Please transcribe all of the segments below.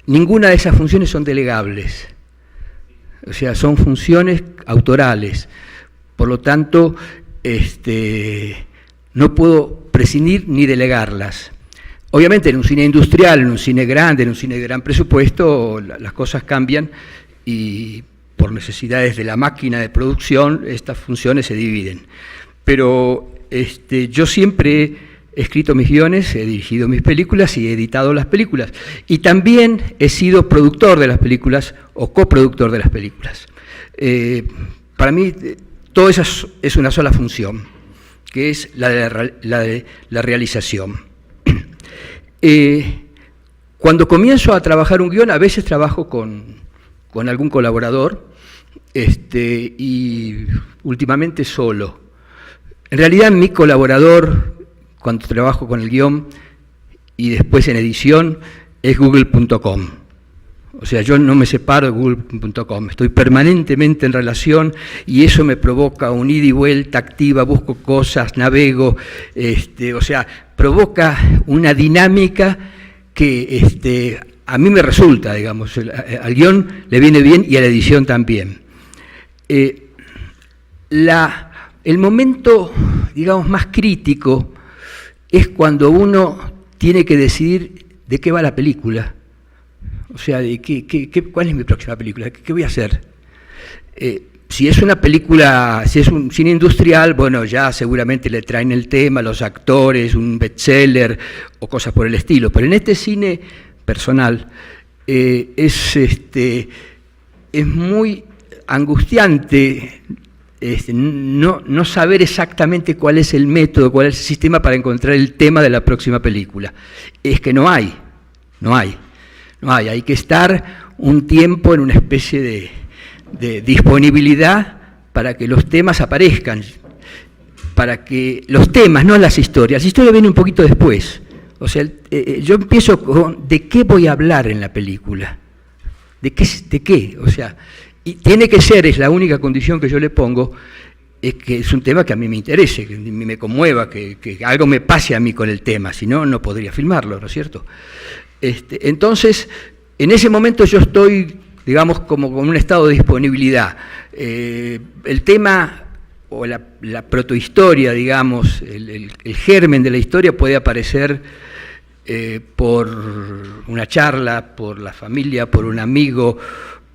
Ninguna de esas funciones son delegables, o sea, son funciones autorales, por lo tanto, no puedo prescindir ni delegarlas. Obviamente en un cine industrial, en un cine grande, en un cine de gran presupuesto, las cosas cambian y por necesidades de la máquina de producción estas funciones se dividen. Pero yo siempre he escrito mis guiones, he dirigido mis películas y he editado las películas. Y también he sido productor de las películas o coproductor de las películas. Para mí, todo eso es una sola función, que es la de la realización. Cuando comienzo a trabajar un guión, a veces trabajo con algún colaborador y últimamente solo. En realidad, mi colaborador, cuando trabajo con el guión y después en edición, es google.com. O sea, yo no me separo de google.com, estoy permanentemente en relación y eso me provoca un ida y vuelta activa, busco cosas, navego, o sea, provoca una dinámica que a mí me resulta, digamos, al guión le viene bien y a la edición también. El momento, digamos, más crítico es cuando uno tiene que decidir de qué va la película, o sea, cuál es mi próxima película, qué voy a hacer. Si es una película, si es un cine industrial, bueno, ya seguramente le traen el tema, los actores, un bestseller o cosas por el estilo, pero en este cine personal es muy angustiante no saber exactamente cuál es el método, cuál es el sistema para encontrar el tema de la próxima película. Es que no hay, hay que estar un tiempo en una especie de disponibilidad para que los temas aparezcan, para que los temas, no las historias vienen un poquito después. O sea, yo empiezo con ¿de qué voy a hablar en la película? ¿De qué? O sea, y tiene que ser, es la única condición que yo le pongo, es que es un tema que a mí me interese, que me conmueva, que algo me pase a mí con el tema, si no, no podría filmarlo, ¿no es cierto? Entonces, en ese momento yo estoy, digamos, como con un estado de disponibilidad. El tema o la protohistoria, digamos, el germen de la historia puede aparecer por una charla, por la familia, por un amigo,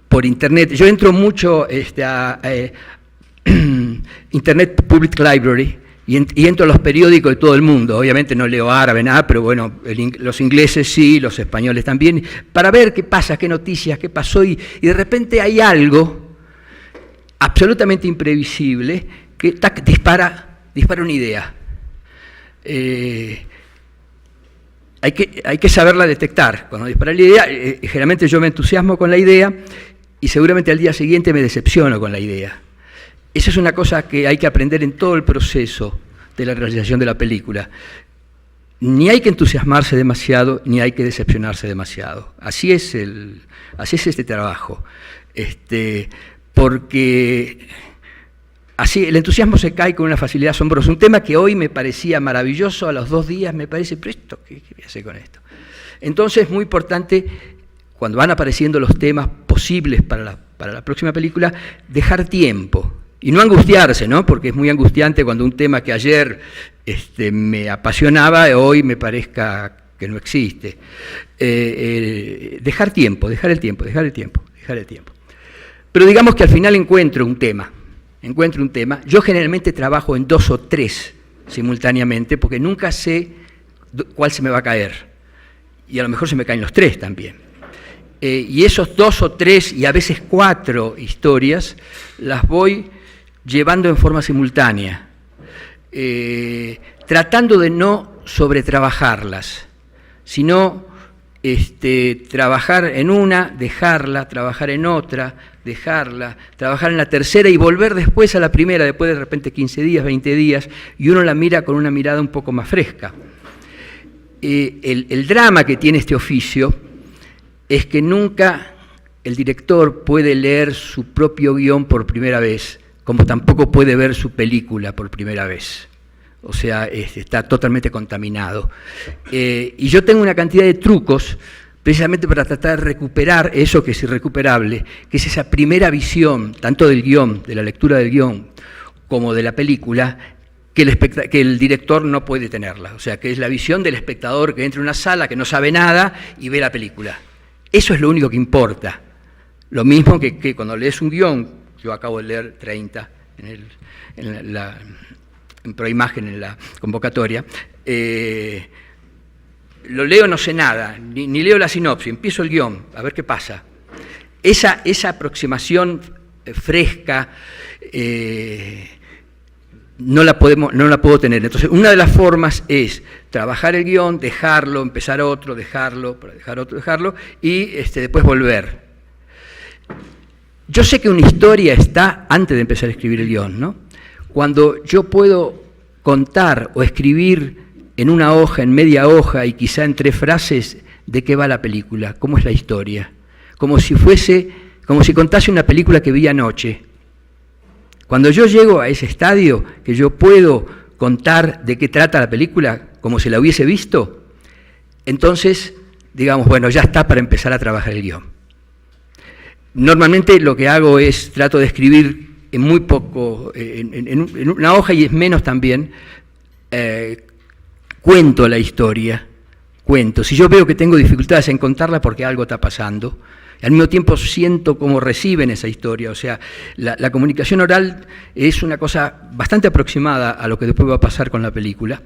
por Internet. Yo entro mucho a Internet Public Library y entro a los periódicos de todo el mundo. Obviamente no leo árabe, nada, pero bueno, los ingleses sí, los españoles también, para ver qué pasa, qué noticias, qué pasó, y de repente hay algo absolutamente imprevisible que dispara una idea. Hay que saberla detectar. Cuando dispara la idea, generalmente yo me entusiasmo con la idea y seguramente al día siguiente me decepciono con la idea. Esa es una cosa que hay que aprender en todo el proceso de la realización de la película. Ni hay que entusiasmarse demasiado, ni hay que decepcionarse demasiado. Así es este trabajo. Porque así el entusiasmo se cae con una facilidad asombrosa. Un tema que hoy me parecía maravilloso, a los 2 días me parece, pero esto, ¿qué voy a hacer con esto? Entonces es muy importante, cuando van apareciendo los temas posibles para la próxima película, dejar tiempo. Y no angustiarse, ¿no? Porque es muy angustiante cuando un tema que ayer me apasionaba, hoy me parezca que no existe. Dejar el tiempo. fijar el tiempo. Pero digamos que al final encuentro un tema. Yo generalmente trabajo en 2 o 3 simultáneamente, porque nunca sé cuál se me va a caer. Y a lo mejor se me caen los 3 también. Y esos 2 o 3 y a veces 4 historias las voy llevando en forma simultánea, tratando de no sobretrabajarlas, sino trabajar en una, dejarla, trabajar en otra, dejarla, trabajar en la tercera y volver después a la primera, después de repente 15 días, 20 días, y uno la mira con una mirada un poco más fresca. El drama que tiene este oficio es que nunca el director puede leer su propio guión por primera vez, como tampoco puede ver su película por primera vez. O sea, está totalmente contaminado. Y yo tengo una cantidad de trucos precisamente para tratar de recuperar eso que es irrecuperable, que es esa primera visión, tanto del guión, de la lectura del guión, como de la película, que el director no puede tenerla. O sea, que es la visión del espectador que entra en una sala, que no sabe nada y ve la película. Eso es lo único que importa. Lo mismo que cuando lees un guión, yo acabo de leer 30 en Proimagen, en la convocatoria, lo leo, no sé nada, ni leo la sinopsis, empiezo el guión, a ver qué pasa. Esa aproximación fresca no la puedo tener. Entonces, una de las formas es trabajar el guión, dejarlo, empezar otro, dejarlo, y después volver. Yo sé que una historia está antes de empezar a escribir el guión, ¿no? Cuando yo puedo contar o escribir en una hoja, en media hoja y quizá en 3 frases de qué va la película, cómo es la historia, como si contase una película que vi anoche. Cuando yo llego a ese estadio, que yo puedo contar de qué trata la película como si la hubiese visto, entonces, digamos, bueno, ya está para empezar a trabajar el guión. Normalmente lo que hago es, trato de escribir en muy poco, en una hoja y es menos también, cuento la historia, Si yo veo que tengo dificultades en contarla porque algo está pasando, al mismo tiempo siento cómo reciben esa historia, o sea, la comunicación oral es una cosa bastante aproximada a lo que después va a pasar con la película.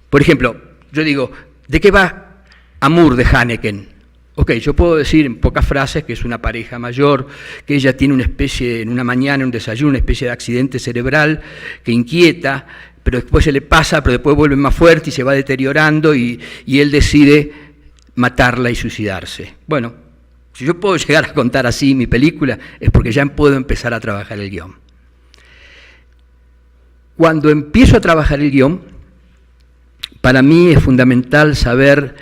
Por ejemplo, yo digo, ¿de qué va Amour de Haneken? Ok, yo puedo decir en pocas frases que es una pareja mayor, que ella tiene una especie, en una mañana, un desayuno, una especie de accidente cerebral que inquieta, pero después se le pasa, pero después vuelve más fuerte y se va deteriorando y él decide matarla y suicidarse. Bueno, si yo puedo llegar a contar así mi película, es porque ya puedo empezar a trabajar el guión. Cuando empiezo a trabajar el guión, para mí es fundamental saber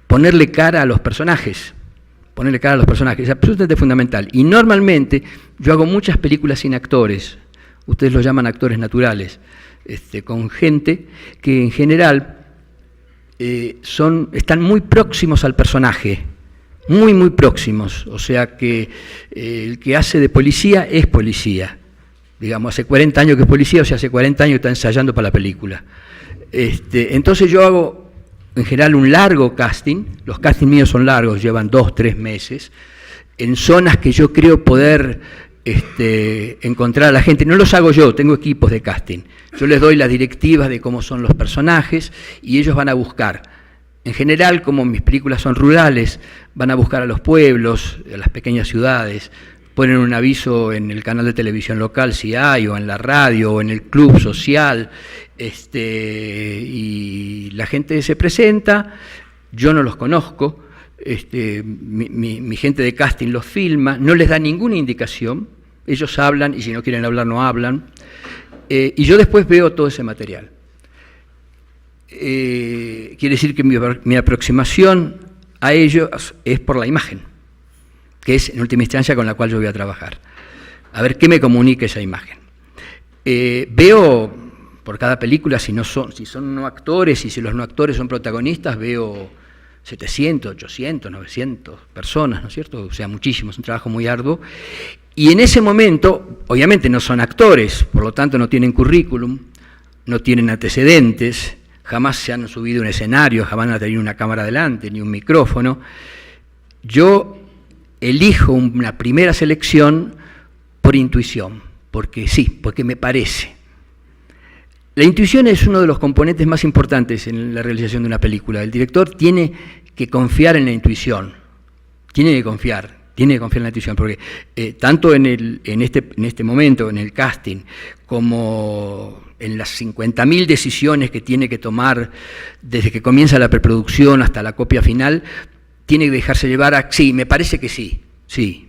ponerle cara a los personajes. Es absolutamente fundamental. Y normalmente yo hago muchas películas sin actores, ustedes lo llaman actores naturales, con gente que en general están muy próximos al personaje, muy próximos, o sea que el que hace de policía es policía, digamos, hace 40 años que es policía, o sea, hace 40 años que está ensayando para la película. Entonces yo hago en general un largo casting, los castings míos son largos, llevan 2, 3 meses, en zonas que yo creo poder encontrar a la gente. No los hago yo, tengo equipos de casting, yo les doy las directivas de cómo son los personajes y ellos van a buscar. En general, como mis películas son rurales, van a buscar a los pueblos, a las pequeñas ciudades, ponen un aviso en el canal de televisión local si hay, o en la radio, o en el club social, y la gente se presenta, yo no los conozco, mi gente de casting los filma, no les da ninguna indicación, ellos hablan, y si no quieren hablar no hablan, y yo después veo todo ese material. Quiere decir que mi aproximación a ellos es por la imagen, que es en última instancia con la cual yo voy a trabajar. A ver qué me comunica esa imagen. Veo por cada película, si son no actores y si los no actores son protagonistas, veo 700, 800, 900 personas, ¿no es cierto? O sea, muchísimo, es un trabajo muy arduo. Y en ese momento, obviamente no son actores, por lo tanto no tienen currículum, no tienen antecedentes, jamás se han subido a un escenario, jamás han tenido una cámara delante, ni un micrófono. Yo elijo una primera selección por intuición, porque sí, porque me parece. La intuición es uno de los componentes más importantes en la realización de una película. El director tiene que confiar en la intuición, tiene que confiar en la intuición, porque tanto en este momento, en el casting, como en las 50.000 decisiones que tiene que tomar desde que comienza la preproducción hasta la copia final, tiene que dejarse llevar a, sí, me parece que sí,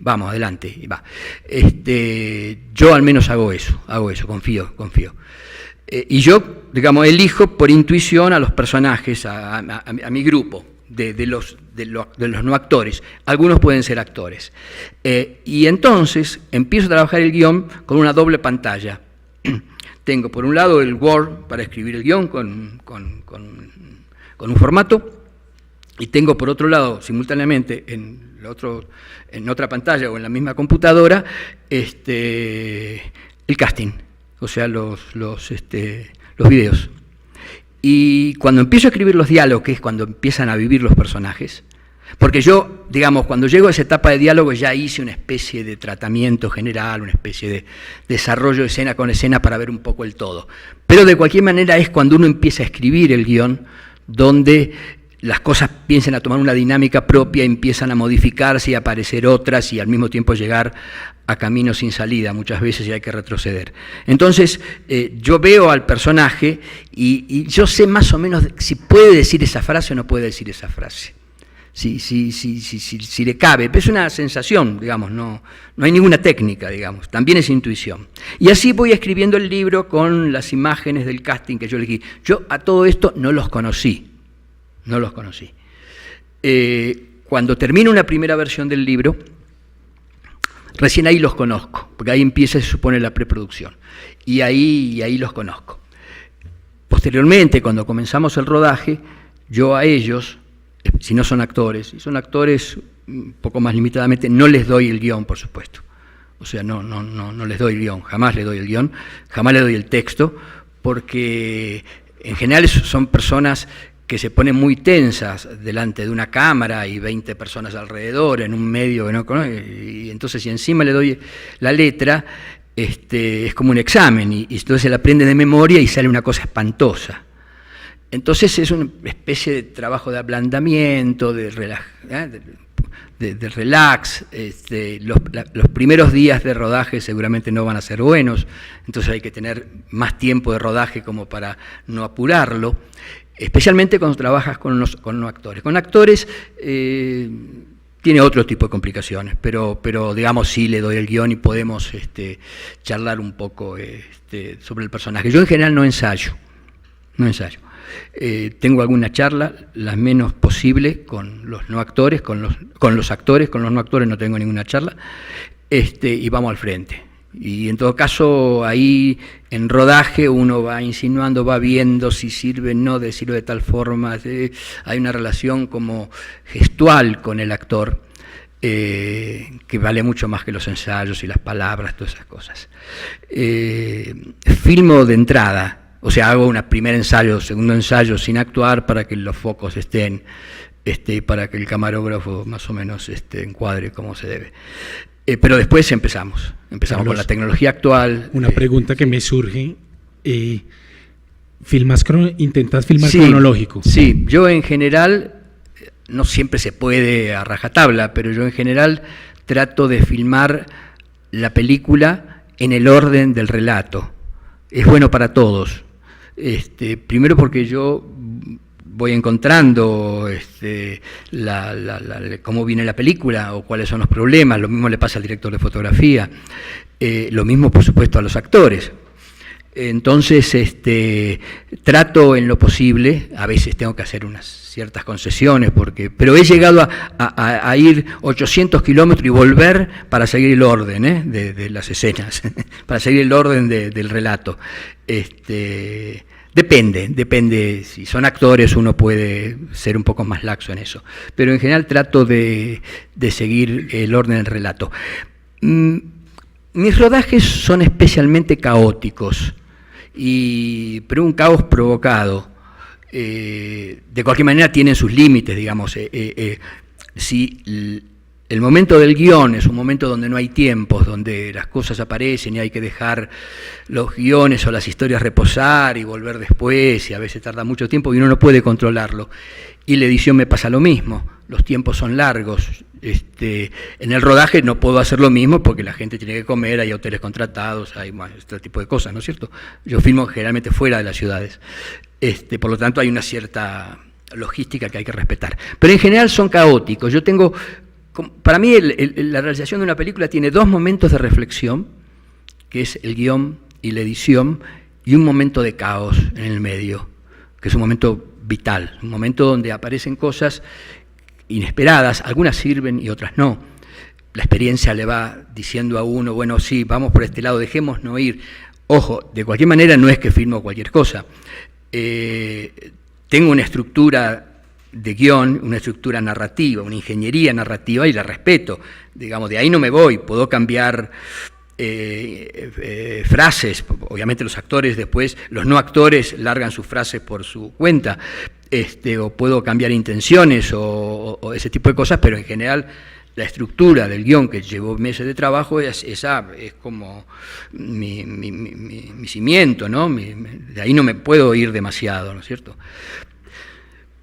vamos, adelante, y va. Yo al menos hago eso, confío. Y yo, digamos, elijo por intuición a los personajes, a mi grupo de los no actores. Algunos pueden ser actores. Y entonces empiezo a trabajar el guión con una doble pantalla. Tengo por un lado el Word para escribir el guión con un formato, y tengo por otro lado, simultáneamente, en otra pantalla o en la misma computadora, el casting, o sea, los videos. Y cuando empiezo a escribir los diálogos, que es cuando empiezan a vivir los personajes, porque yo, digamos, cuando llego a esa etapa de diálogo ya hice una especie de tratamiento general, una especie de desarrollo escena con escena para ver un poco el todo. Pero de cualquier manera es cuando uno empieza a escribir el guión donde las cosas piensan a tomar una dinámica propia, empiezan a modificarse y a aparecer otras y al mismo tiempo llegar a caminos sin salida, muchas veces, y hay que retroceder. Entonces, yo veo al personaje y yo sé más o menos si puede decir esa frase o no puede decir esa frase. Si le cabe, pero es una sensación, digamos, no hay ninguna técnica, digamos, también es intuición. Y así voy escribiendo el libro con las imágenes del casting que yo elegí. Yo a todo esto no los conocí. Cuando termino una primera versión del libro, recién ahí los conozco, porque ahí empieza, se supone, la preproducción, y ahí los conozco. Posteriormente, cuando comenzamos el rodaje, yo a ellos, si no son actores, si son actores un poco más limitadamente, no les doy el guión, por supuesto. O sea, no les doy el guión, jamás les doy el guión, jamás les doy el texto, porque en general son personas que se ponen muy tensas delante de una cámara y 20 personas alrededor, en un medio que no conoce, y entonces si encima le doy la letra, es como un examen, y entonces se la aprende de memoria y sale una cosa espantosa. Entonces es una especie de trabajo de ablandamiento, de relax. Los primeros días de rodaje seguramente no van a ser buenos, entonces hay que tener más tiempo de rodaje como para no apurarlo, especialmente cuando trabajas con no actores. Con actores tiene otro tipo de complicaciones, pero digamos sí le doy el guión y podemos charlar un poco sobre el personaje. Yo en general no ensayo. Tengo alguna charla, las menos posible, con los no actores, con los actores, con los no actores no tengo ninguna charla, y vamos al frente. Y en todo caso, ahí en rodaje uno va insinuando, va viendo si sirve o no decirlo de tal forma. Hay una relación como gestual con el actor, que vale mucho más que los ensayos y las palabras, todas esas cosas. Filmo de entrada. O sea, hago un primer ensayo, segundo ensayo sin actuar para que los focos estén, para que el camarógrafo más o menos encuadre como se debe. Pero después empezamos Carlos, con la tecnología actual. Una pregunta que me surge, ¿intentas filmar cronológico? Sí, yo en general, no siempre se puede a rajatabla, pero yo en general trato de filmar la película en el orden del relato. Es bueno para todos. Primero porque yo voy encontrando cómo viene la película o cuáles son los problemas. Lo mismo le pasa al director de fotografía, lo mismo por supuesto a los actores. Entonces trato en lo posible, a veces tengo que hacer unas ciertas concesiones, pero he llegado a ir 800 kilómetros y volver para seguir el orden de las escenas, para seguir el orden del relato. Depende, si son actores uno puede ser un poco más laxo en eso, pero en general trato de seguir el orden del relato. Mis rodajes son especialmente caóticos, pero un caos provocado. De cualquier manera tienen sus límites, digamos. Si El momento del guión es un momento donde no hay tiempos, donde las cosas aparecen y hay que dejar los guiones o las historias reposar y volver después, y a veces tarda mucho tiempo y uno no puede controlarlo. Y la edición me pasa lo mismo, los tiempos son largos. En el rodaje no puedo hacer lo mismo porque la gente tiene que comer, hay hoteles contratados, hay este tipo de cosas, ¿no es cierto? Yo filmo generalmente fuera de las ciudades, por lo tanto hay una cierta logística que hay que respetar. Pero en general son caóticos. Yo tengo... Para mí la realización de una película tiene dos momentos de reflexión, que es el guión y la edición, y un momento de caos en el medio, que es un momento vital, un momento donde aparecen cosas inesperadas, algunas sirven y otras no. La experiencia le va diciendo a uno, bueno, sí, vamos por este lado, dejémonos no ir. Ojo, de cualquier manera no es que filmo cualquier cosa. Tengo una estructura de guión, una estructura narrativa, una ingeniería narrativa, y la respeto. Digamos, de ahí no me voy, puedo cambiar frases, obviamente los actores después, los no actores largan sus frases por su cuenta, o puedo cambiar intenciones o ese tipo de cosas, pero en general la estructura del guión, que llevó meses de trabajo, esa es como mi cimiento, ¿no? De ahí no me puedo ir demasiado, ¿no es cierto?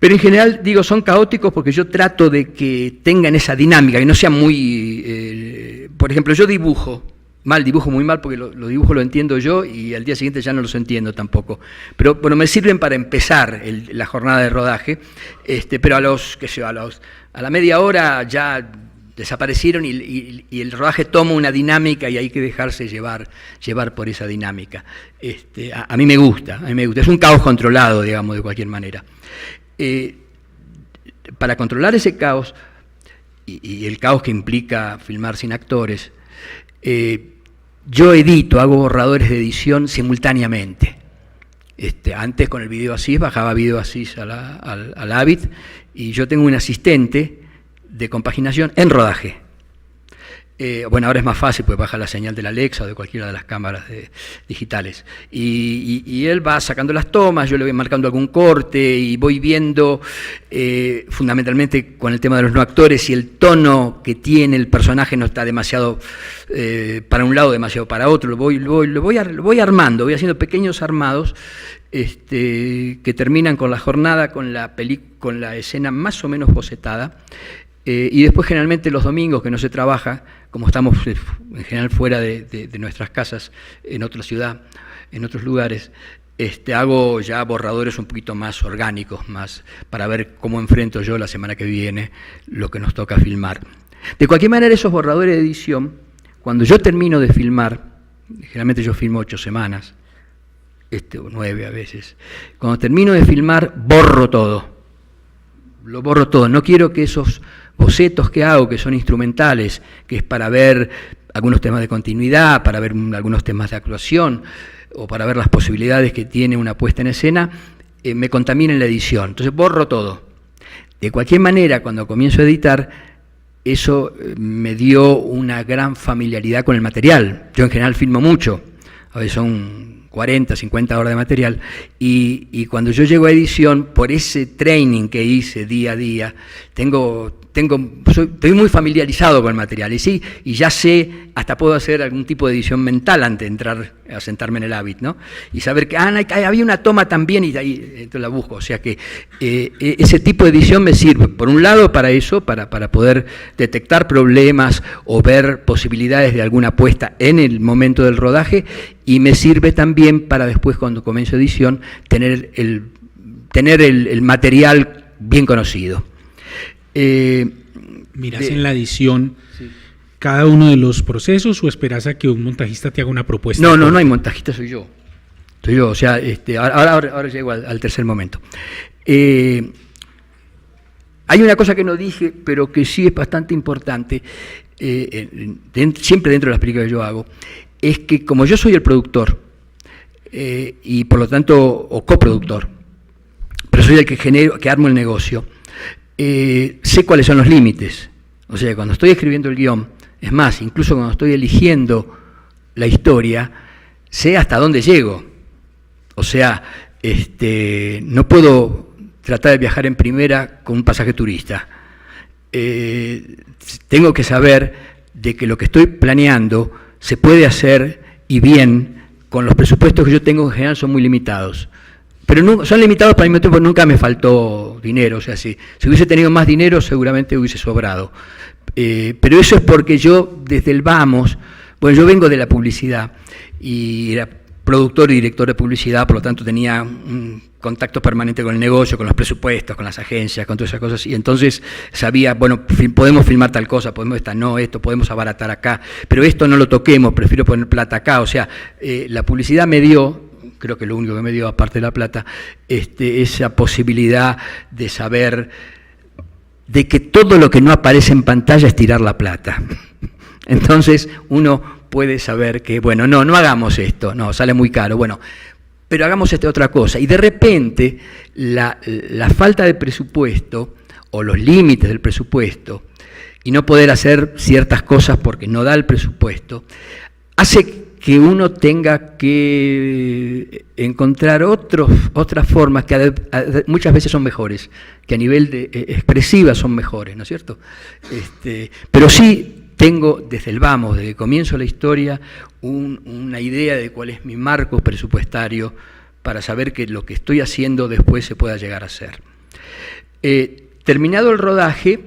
Pero en general, digo, son caóticos porque yo trato de que tengan esa dinámica, que no sea muy... por ejemplo, yo dibujo muy mal porque los dibujos los entiendo yo y al día siguiente ya no los entiendo tampoco. Pero bueno, me sirven para empezar la jornada de rodaje, pero a la media hora ya desaparecieron y el rodaje toma una dinámica y hay que dejarse llevar por esa dinámica. A mí me gusta, es un caos controlado, digamos, de cualquier manera. Para controlar ese caos y el caos que implica filmar sin actores, yo hago borradores de edición simultáneamente. Antes con el Video Assist, bajaba Video Assist al Avid, y yo tengo un asistente de compaginación en rodaje. Bueno, ahora es más fácil, porque baja la señal de la Alexa o de cualquiera de las cámaras digitales. Y él va sacando las tomas, yo le voy marcando algún corte y voy viendo, fundamentalmente con el tema de los no actores, si el tono que tiene el personaje no está demasiado para un lado, demasiado para otro. Lo voy armando, voy haciendo pequeños armados que terminan con la jornada, con la escena más o menos bocetada. Y después generalmente los domingos que no se trabaja, como estamos en general fuera de nuestras casas, en otra ciudad, en otros lugares, hago ya borradores un poquito más orgánicos, más para ver cómo enfrento yo la semana que viene lo que nos toca filmar. De cualquier manera, esos borradores de edición, cuando yo termino de filmar, generalmente yo filmo 8 semanas, o 9 a veces, cuando termino de filmar borro todo. Lo borro todo, no quiero que esos bocetos que hago, que son instrumentales, que es para ver algunos temas de continuidad, para ver algunos temas de actuación, o para ver las posibilidades que tiene una puesta en escena, me contaminen la edición. Entonces borro todo. De cualquier manera, cuando comienzo a editar, eso me dio una gran familiaridad con el material. Yo en general filmo mucho, a veces son 40, 50 horas de material, y cuando yo llego a edición, por ese training que hice día a día, estoy muy familiarizado con el material, y ya sé, hasta puedo hacer algún tipo de edición mental antes de entrar a sentarme en el Avid, ¿no? Y saber que había una toma también, y de ahí entonces la busco. O sea que ese tipo de edición me sirve, por un lado, para eso, para poder detectar problemas o ver posibilidades de alguna puesta en el momento del rodaje, y me sirve también para después, cuando comienzo edición, tener el material bien conocido. ¿Mirás en la edición cada uno de los procesos o esperas a que un montajista te haga una propuesta? No hay montajista, soy yo. O sea, ahora llego al tercer momento. Hay una cosa que no dije, pero que sí es bastante importante, siempre dentro de las películas que yo hago, es que como yo soy el productor, y por lo tanto, o coproductor, pero soy el que armo el negocio, sé cuáles son los límites. O sea, cuando estoy escribiendo el guión, es más, incluso cuando estoy eligiendo la historia, sé hasta dónde llego. O sea, no puedo tratar de viajar en primera con un pasaje turista. tengo que saber de que lo que estoy planeando se puede hacer y bien con los presupuestos que yo tengo, en general son muy limitados. Pero no, son limitados, para el mismo tiempo nunca me faltó dinero, o sea, si hubiese tenido más dinero seguramente hubiese sobrado. Pero eso es porque yo desde el vamos, bueno, yo vengo de la publicidad y era productor y director de publicidad, por lo tanto tenía un contacto permanente con el negocio, con los presupuestos, con las agencias, con todas esas cosas, y entonces sabía, bueno, podemos filmar tal cosa, podemos esto, podemos abaratar acá, pero esto no lo toquemos, prefiero poner plata acá, o sea, la publicidad me dio, creo que lo único que me dio, aparte de la plata, esa posibilidad de saber de que todo lo que no aparece en pantalla es tirar la plata. Entonces uno puede saber que, bueno, no hagamos esto, no, sale muy caro, bueno, pero hagamos esta otra cosa. Y de repente la falta de presupuesto o los límites del presupuesto y no poder hacer ciertas cosas porque no da el presupuesto, hace que uno tenga que encontrar otras formas que muchas veces son mejores, que a nivel de expresiva son mejores, ¿no es cierto? Pero sí tengo desde el vamos, desde el comienzo de la historia, una idea de cuál es mi marco presupuestario para saber que lo que estoy haciendo después se pueda llegar a hacer. Terminado el rodaje,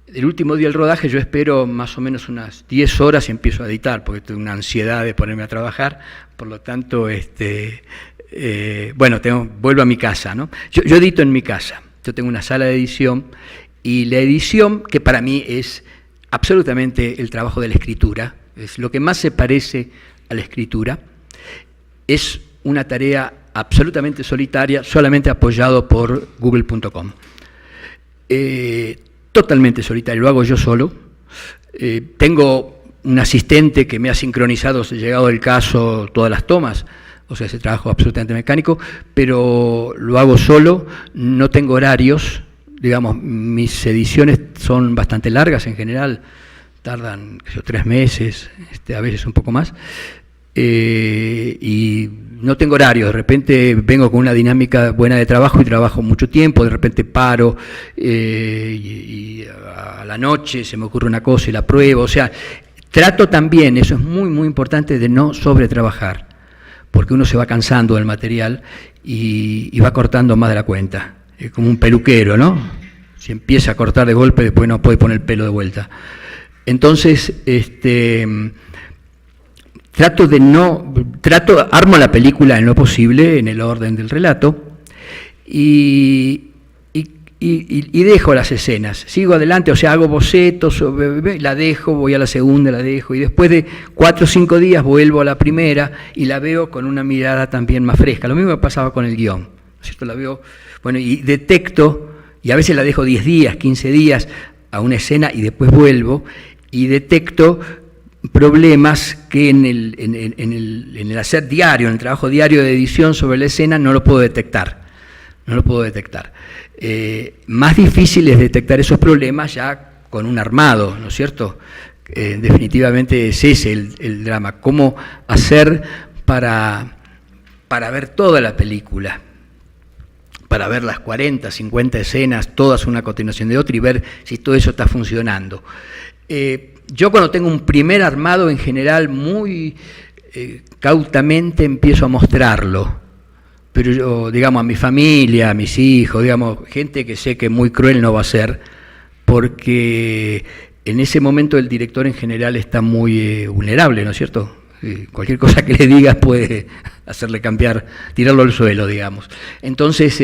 el último día del rodaje yo espero más o menos unas 10 horas y empiezo a editar, porque tengo una ansiedad de ponerme a trabajar, por lo tanto, vuelvo a mi casa, ¿no? Yo edito en mi casa, yo tengo una sala de edición, y la edición, que para mí es absolutamente el trabajo de la escritura, es lo que más se parece a la escritura, es una tarea absolutamente solitaria, solamente apoyado por google.com. Totalmente solitario, lo hago yo solo. Tengo un asistente que me ha sincronizado, llegado el caso, todas las tomas, o sea, ese trabajo absolutamente mecánico, pero lo hago solo, no tengo horarios, digamos, mis ediciones son bastante largas en general, tardan 3 meses, a veces un poco más, y no tengo horario, de repente vengo con una dinámica buena de trabajo y trabajo mucho tiempo, de repente paro y a la noche se me ocurre una cosa y la pruebo, o sea, trato también, eso es muy muy importante, de no sobretrabajar, porque uno se va cansando del material y va cortando más de la cuenta. Es como un peluquero, ¿no? Si empieza a cortar de golpe, después no puede poner el pelo de vuelta. Entonces, armo la película en lo posible, en el orden del relato, y dejo las escenas. Sigo adelante, o sea, hago bocetos, la dejo, voy a la segunda, la dejo, y después de 4 o 5 días vuelvo a la primera y la veo con una mirada también más fresca. Lo mismo me pasaba con el guión, ¿cierto? La veo, bueno, y detecto, y a veces la dejo 10 días, 15 días a una escena y después vuelvo, y detecto problemas que en el hacer diario, en el trabajo diario de edición sobre la escena no lo puedo detectar. Más difícil es detectar esos problemas ya con un armado, ¿no es cierto? Definitivamente es ese el drama, cómo hacer para ver toda la película, para ver las 40, 50 escenas, todas una a continuación de otra y ver si todo eso está funcionando. Yo cuando tengo un primer armado, en general, muy cautamente empiezo a mostrarlo, pero yo, digamos, a mi familia, a mis hijos, digamos, gente que sé que muy cruel no va a ser, porque en ese momento el director en general está muy vulnerable, ¿no es cierto? Cualquier cosa que le digas puede hacerle cambiar, tirarlo al suelo, digamos. Entonces,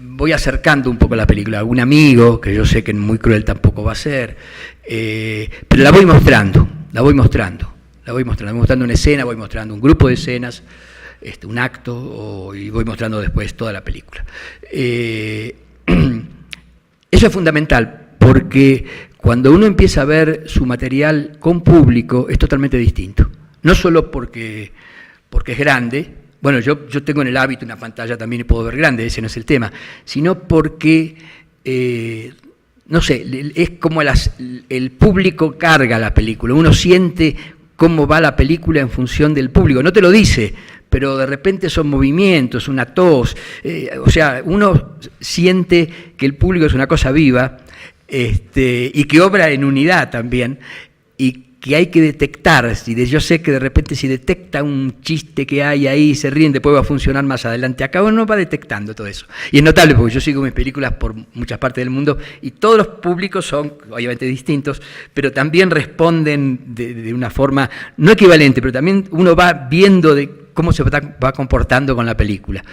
voy acercando un poco la película a un amigo, que yo sé que muy cruel tampoco va a ser, pero la voy mostrando una escena, voy mostrando un grupo de escenas, un acto, y voy mostrando después toda la película. Eso es fundamental, porque cuando uno empieza a ver su material con público es totalmente distinto. No solo porque es grande, bueno, yo tengo en el hábito una pantalla también y puedo ver grande, ese no es el tema, sino porque, no sé, es como el público carga la película, uno siente cómo va la película en función del público, no te lo dice, pero de repente son movimientos, una tos, o sea, uno siente que el público es una cosa viva, y que obra en unidad también, y que hay que detectar, yo sé que de repente si detecta un chiste que hay ahí y se ríen, después va a funcionar más adelante. Acá uno va detectando todo eso. Y es notable porque yo sigo mis películas por muchas partes del mundo y todos los públicos son obviamente distintos, pero también responden de una forma no equivalente, pero también uno va viendo de cómo se va comportando con la película.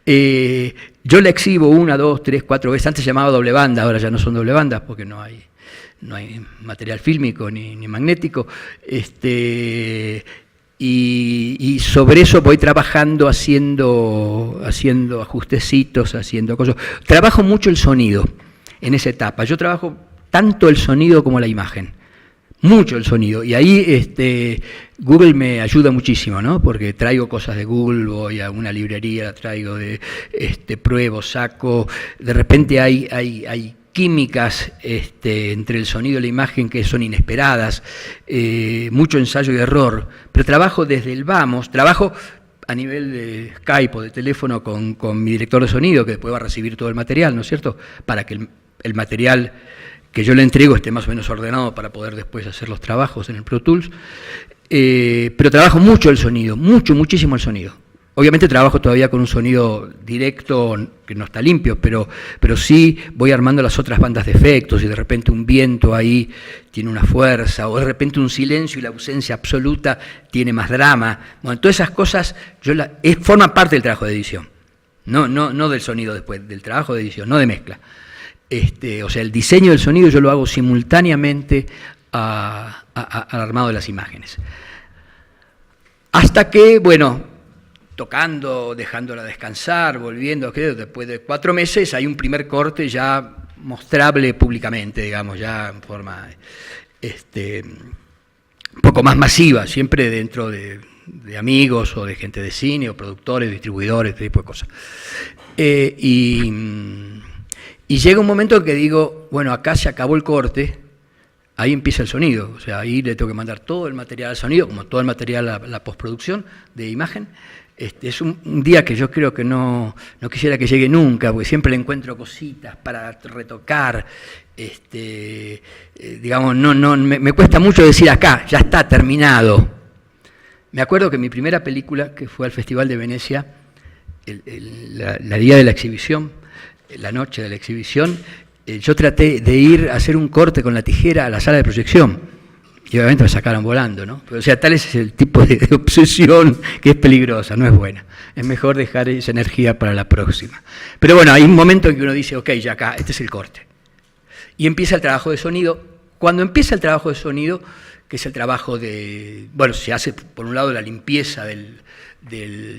Yo la exhibo 1, 2, 3, 4 veces, antes se llamaba doble banda, ahora ya no son doble bandas porque no hay material fílmico ni magnético, y sobre eso voy trabajando, haciendo ajustecitos, haciendo cosas. Trabajo mucho el sonido en esa etapa. Yo trabajo tanto el sonido como la imagen, mucho el sonido, y ahí Google me ayuda muchísimo, ¿no? Porque traigo cosas de Google, voy a una librería, la traigo pruebo, saco, de repente hay químicas entre el sonido y la imagen que son inesperadas, mucho ensayo y error, pero trabajo desde el vamos, trabajo a nivel de Skype o de teléfono con mi director de sonido, que después va a recibir todo el material, ¿no es cierto?, para que el material que yo le entrego esté más o menos ordenado para poder después hacer los trabajos en el Pro Tools, pero trabajo mucho el sonido, muchísimo el sonido. Obviamente trabajo todavía con un sonido directo que no está limpio, pero sí voy armando las otras bandas de efectos y de repente un viento ahí tiene una fuerza, o de repente un silencio y la ausencia absoluta tiene más drama. Bueno, todas esas cosas forman parte del trabajo de edición, no del sonido después, del trabajo de edición, no de mezcla. O sea, el diseño del sonido yo lo hago simultáneamente al armado de las imágenes. Hasta que, bueno, tocando, dejándola descansar, volviendo, creo, después de 4 meses hay un primer corte ya mostrable públicamente, digamos, ya en forma un poco más masiva, siempre dentro de amigos o de gente de cine o productores, distribuidores, este tipo de cosas. Y llega un momento en que digo, bueno, acá se acabó el corte, ahí empieza el sonido, o sea, ahí le tengo que mandar todo el material al sonido, como todo el material a la postproducción de imagen. Es un día que yo creo que no quisiera que llegue nunca, porque siempre le encuentro cositas para retocar, digamos, me cuesta mucho decir acá, ya está terminado. Me acuerdo que mi primera película, que fue al Festival de Venecia, la día de la exhibición, la noche de la exhibición, yo traté de ir a hacer un corte con la tijera a la sala de proyección. Y obviamente me sacaron volando, ¿no? O sea, tal es el tipo de obsesión que es peligrosa, no es buena. Es mejor dejar esa energía para la próxima. Pero bueno, hay un momento en que uno dice, ok, ya acá, este es el corte. Y empieza el trabajo de sonido. Cuando empieza el trabajo de sonido, que es el trabajo de... Bueno, se hace por un lado la limpieza del...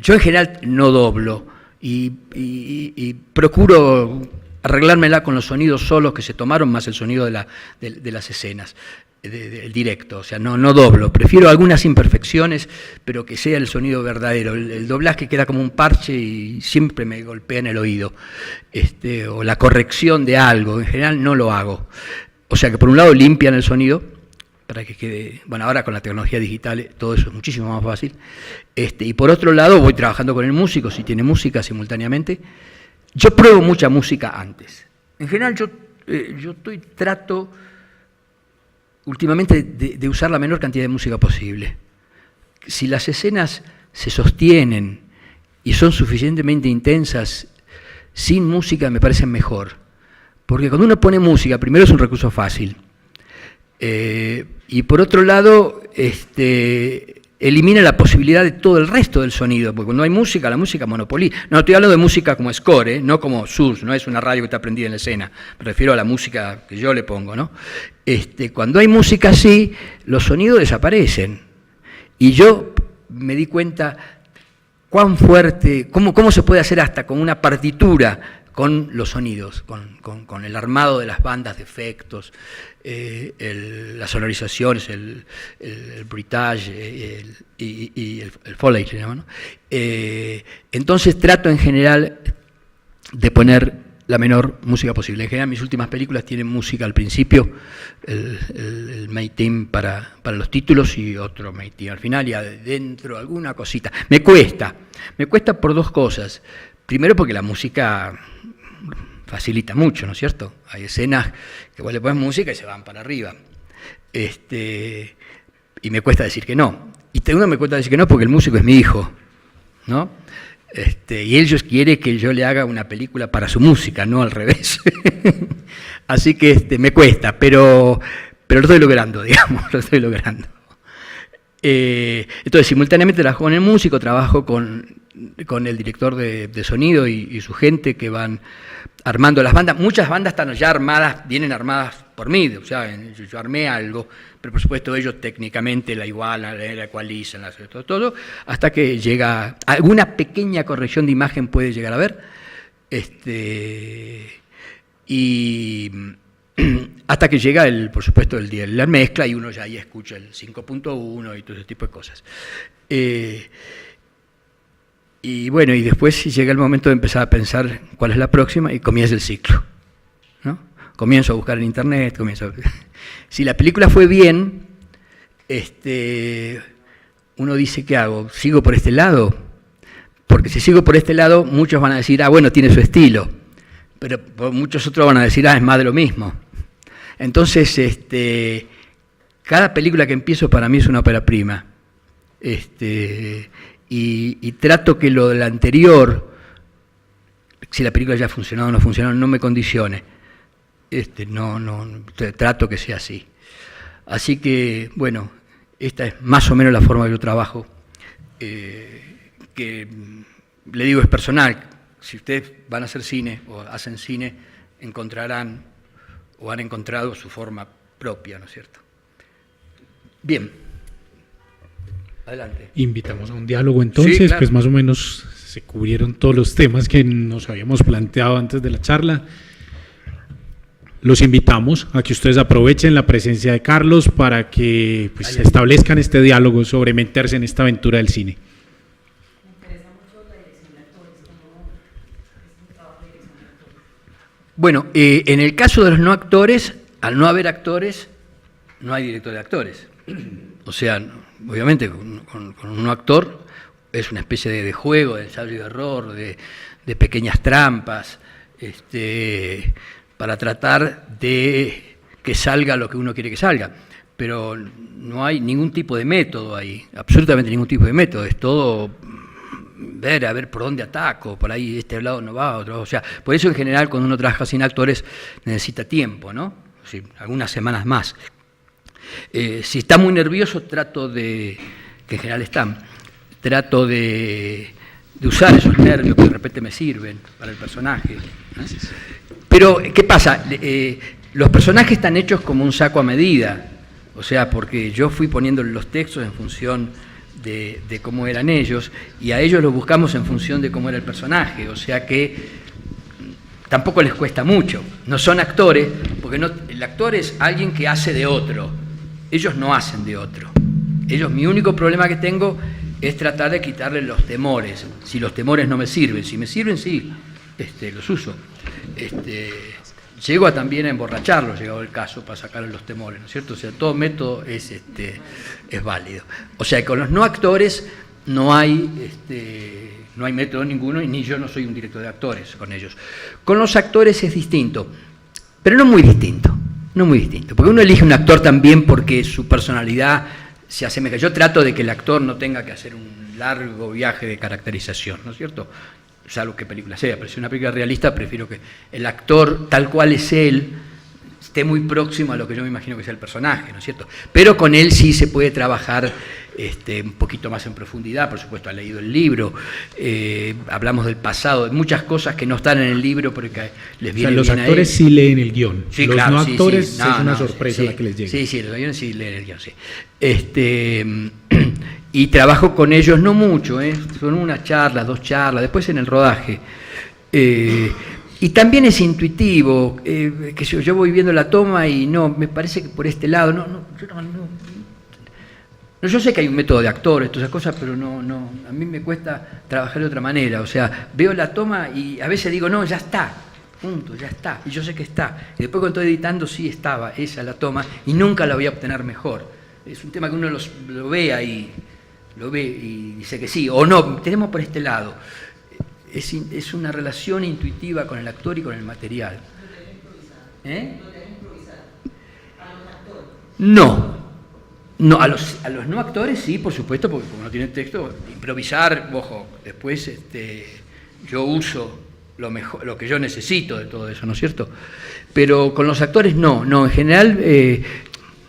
Yo en general no doblo y procuro arreglármela con los sonidos solos que se tomaron, más el sonido de las escenas. El directo, o sea, no doblo, prefiero algunas imperfecciones, pero que sea el sonido verdadero. El doblaje queda como un parche y siempre me golpea en el oído, o la corrección de algo, en general no lo hago. O sea que por un lado limpian el sonido, para que quede, bueno, ahora con la tecnología digital todo eso es muchísimo más fácil, y por otro lado voy trabajando con el músico, si tiene música simultáneamente. Yo pruebo mucha música antes. En general yo trato últimamente de usar la menor cantidad de música posible. Si las escenas se sostienen y son suficientemente intensas, sin música me parecen mejor. Porque cuando uno pone música, primero es un recurso fácil. Y por otro lado, elimina la posibilidad de todo el resto del sonido, porque cuando hay música, la música monopoliza. No estoy hablando de música como score, no como SUS, no es una radio que está prendida en la escena, me refiero a la música que yo le pongo, ¿no? Cuando hay música así, los sonidos desaparecen. Y yo me di cuenta cuán fuerte, cómo se puede hacer hasta con una partitura, con los sonidos, con el armado de las bandas de efectos, las sonorizaciones, el bridge y el foliage, ¿no? Entonces trato en general de poner la menor música posible. En general, mis últimas películas tienen música al principio, el main theme para los títulos y otro main theme al final, y adentro alguna cosita. Me cuesta por dos cosas. Primero, porque la música facilita mucho, ¿no es cierto? Hay escenas que vos le pones música y se van para arriba. Y me cuesta decir que no. Y segundo, me cuesta decir que no porque el músico es mi hijo, ¿no? Y él quiere que yo le haga una película para su música, no al revés. Así que me cuesta, pero lo estoy logrando, digamos, lo estoy logrando. Entonces, simultáneamente trabajo con el músico, trabajo con el director de sonido y su gente que van armando las bandas. Muchas bandas están ya armadas, vienen armadas por mí, o sea, yo armé algo, pero por supuesto ellos técnicamente la igualan, la ecualizan, todo, hasta que llega, alguna pequeña corrección de imagen puede llegar a ver, y hasta que llega, por supuesto, el día de la mezcla y uno ya ahí escucha el 5.1 y todo ese tipo de cosas. Y bueno, y después llega el momento de empezar a pensar cuál es la próxima y comienza el ciclo, ¿no? Comienzo a buscar en internet, Si la película fue bien, uno dice, ¿qué hago? ¿Sigo por este lado? Porque si sigo por este lado, muchos van a decir, bueno, tiene su estilo, pero muchos otros van a decir, es más de lo mismo. Entonces, cada película que empiezo para mí es una ópera prima. Y trato que lo del anterior, si la película ya ha funcionado o no ha funcionado, no me condicione. Trato que sea así. Así que, bueno, esta es más o menos la forma que yo trabajo, que le digo es personal. Si ustedes van a hacer cine o hacen cine, encontrarán o han encontrado su forma propia, ¿no es cierto? Bien. Adelante. Invitamos a un diálogo entonces, sí, claro. Pues más o menos se cubrieron todos los temas que nos habíamos planteado antes de la charla. Los invitamos a que ustedes aprovechen la presencia de Carlos para que pues, establezcan este diálogo sobre meterse en esta aventura del cine. Me interesa mucho la dirección de actores, ¿cómo es un trabajo de dirección de actores? Bueno, en el caso de los no actores, al no haber actores, no hay director de actores. O sea, obviamente con un no actor es una especie de juego, de ensayo y error, de pequeñas trampas, para tratar de que salga lo que uno quiere que salga. Pero no hay ningún tipo de método ahí, absolutamente ningún tipo de método, es todo a ver por dónde ataco, por ahí este lado no va, otro, o sea, por eso en general cuando uno trabaja sin actores necesita tiempo, ¿no? Sí, algunas semanas más. Si está muy nervioso trato que en general trato de usar esos nervios que de repente me sirven para el personaje, ¿no? Pero, ¿qué pasa? Los personajes están hechos como un saco a medida, o sea, porque yo fui poniendo los textos en función de cómo eran ellos, y a ellos los buscamos en función de cómo era el personaje, o sea que tampoco les cuesta mucho. No son actores, porque el actor es alguien que hace de otro, ellos no hacen de otro. Mi único problema que tengo es tratar de quitarle los temores, si los temores no me sirven, si me sirven, sí, los uso. Llego también a emborracharlo, llegado el caso, para sacarle los temores, ¿no es cierto? O sea, todo método es válido. O sea, con los no actores no hay método ninguno, y ni yo no soy un director de actores con ellos. Con los actores es distinto, pero no muy distinto, porque uno elige un actor también porque su personalidad se asemeja. Yo trato de que el actor no tenga que hacer un largo viaje de caracterización, ¿no es cierto? Salvo que película sea, pero si es una película realista, prefiero que el actor, tal cual es él, esté muy próximo a lo que yo me imagino que sea el personaje, ¿no es cierto? Pero con él sí se puede trabajar un poquito más en profundidad, por supuesto, ha leído el libro, hablamos del pasado, de muchas cosas que no están en el libro porque les viene bien. O sea, los actores sí leen el guión, sí, los claro, no actores sí. es una sorpresa la que les llega. Sí, los guiones sí leen el guión, sí. Y trabajo con ellos no mucho, son unas charlas, 2 charlas, después en el rodaje. Y también es intuitivo, que yo voy viendo la toma y no, me parece que por este lado, yo sé que hay un método de actores, todas esas cosas, pero no, a mí me cuesta trabajar de otra manera, o sea, veo la toma y a veces digo, no, ya está, punto, ya está, y yo sé que está. Y después cuando estoy editando, sí estaba esa la toma, y nunca la voy a obtener mejor. Es un tema que uno lo ve ahí, lo ve y dice que sí, o no, tenemos por este lado. Es una relación intuitiva con el actor y con el material. No, a los no actores sí, por supuesto, porque como no tienen texto, improvisar, ojo, después yo uso lo que yo necesito de todo eso, ¿no es cierto? Pero con los actores no, en general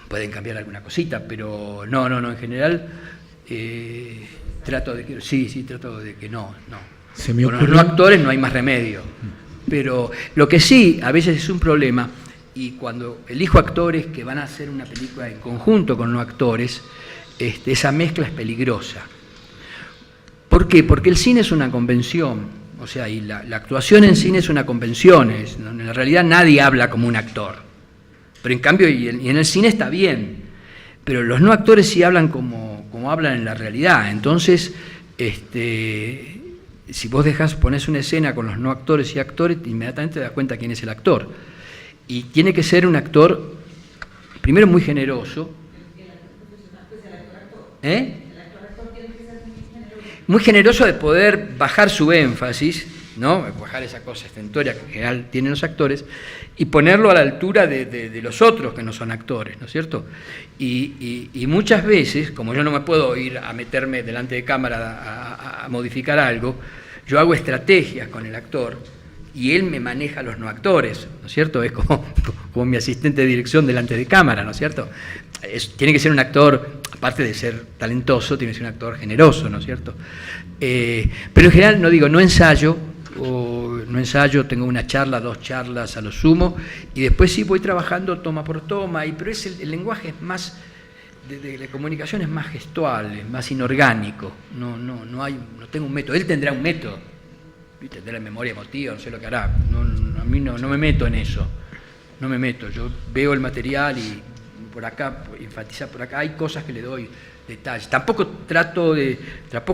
pueden cambiar alguna cosita, pero no, en general trato de que no. Con los no actores no hay más remedio, pero lo que sí, a veces es un problema, y cuando elijo actores que van a hacer una película en conjunto con no actores, esa mezcla es peligrosa. ¿Por qué? Porque el cine es una convención, o sea, y la actuación en cine es una convención, en la realidad nadie habla como un actor, pero en cambio, y en el cine está bien, pero los no actores sí hablan como hablan en la realidad. Entonces, si vos ponés una escena con los no actores y actores, inmediatamente te das cuenta quién es el actor. Y tiene que ser un actor, primero, muy generoso. Muy generoso de poder bajar su énfasis, ¿no? Bajar esa cosa estentórea que en general tienen los actores, y ponerlo a la altura de los otros que no son actores, ¿no es cierto? Y muchas veces, como yo no me puedo ir a meterme delante de cámara a modificar algo, yo hago estrategias con el actor y él me maneja a los no actores, ¿no es cierto? Es como mi asistente de dirección delante de cámara, ¿no es cierto? Tiene que ser un actor, aparte de ser talentoso, tiene que ser un actor generoso, ¿no es cierto? Pero en general no ensayo, tengo una charla, 2 charlas a lo sumo, y después sí voy trabajando toma por toma, pero el lenguaje es más, de comunicación es más gestual, es más inorgánico, no tengo un método. Él tendrá un método, tendrá la memoria emotiva, no sé lo que hará, a mí no me meto en eso, yo veo el material y por acá, enfatizar por acá, hay cosas que le doy detalles, tampoco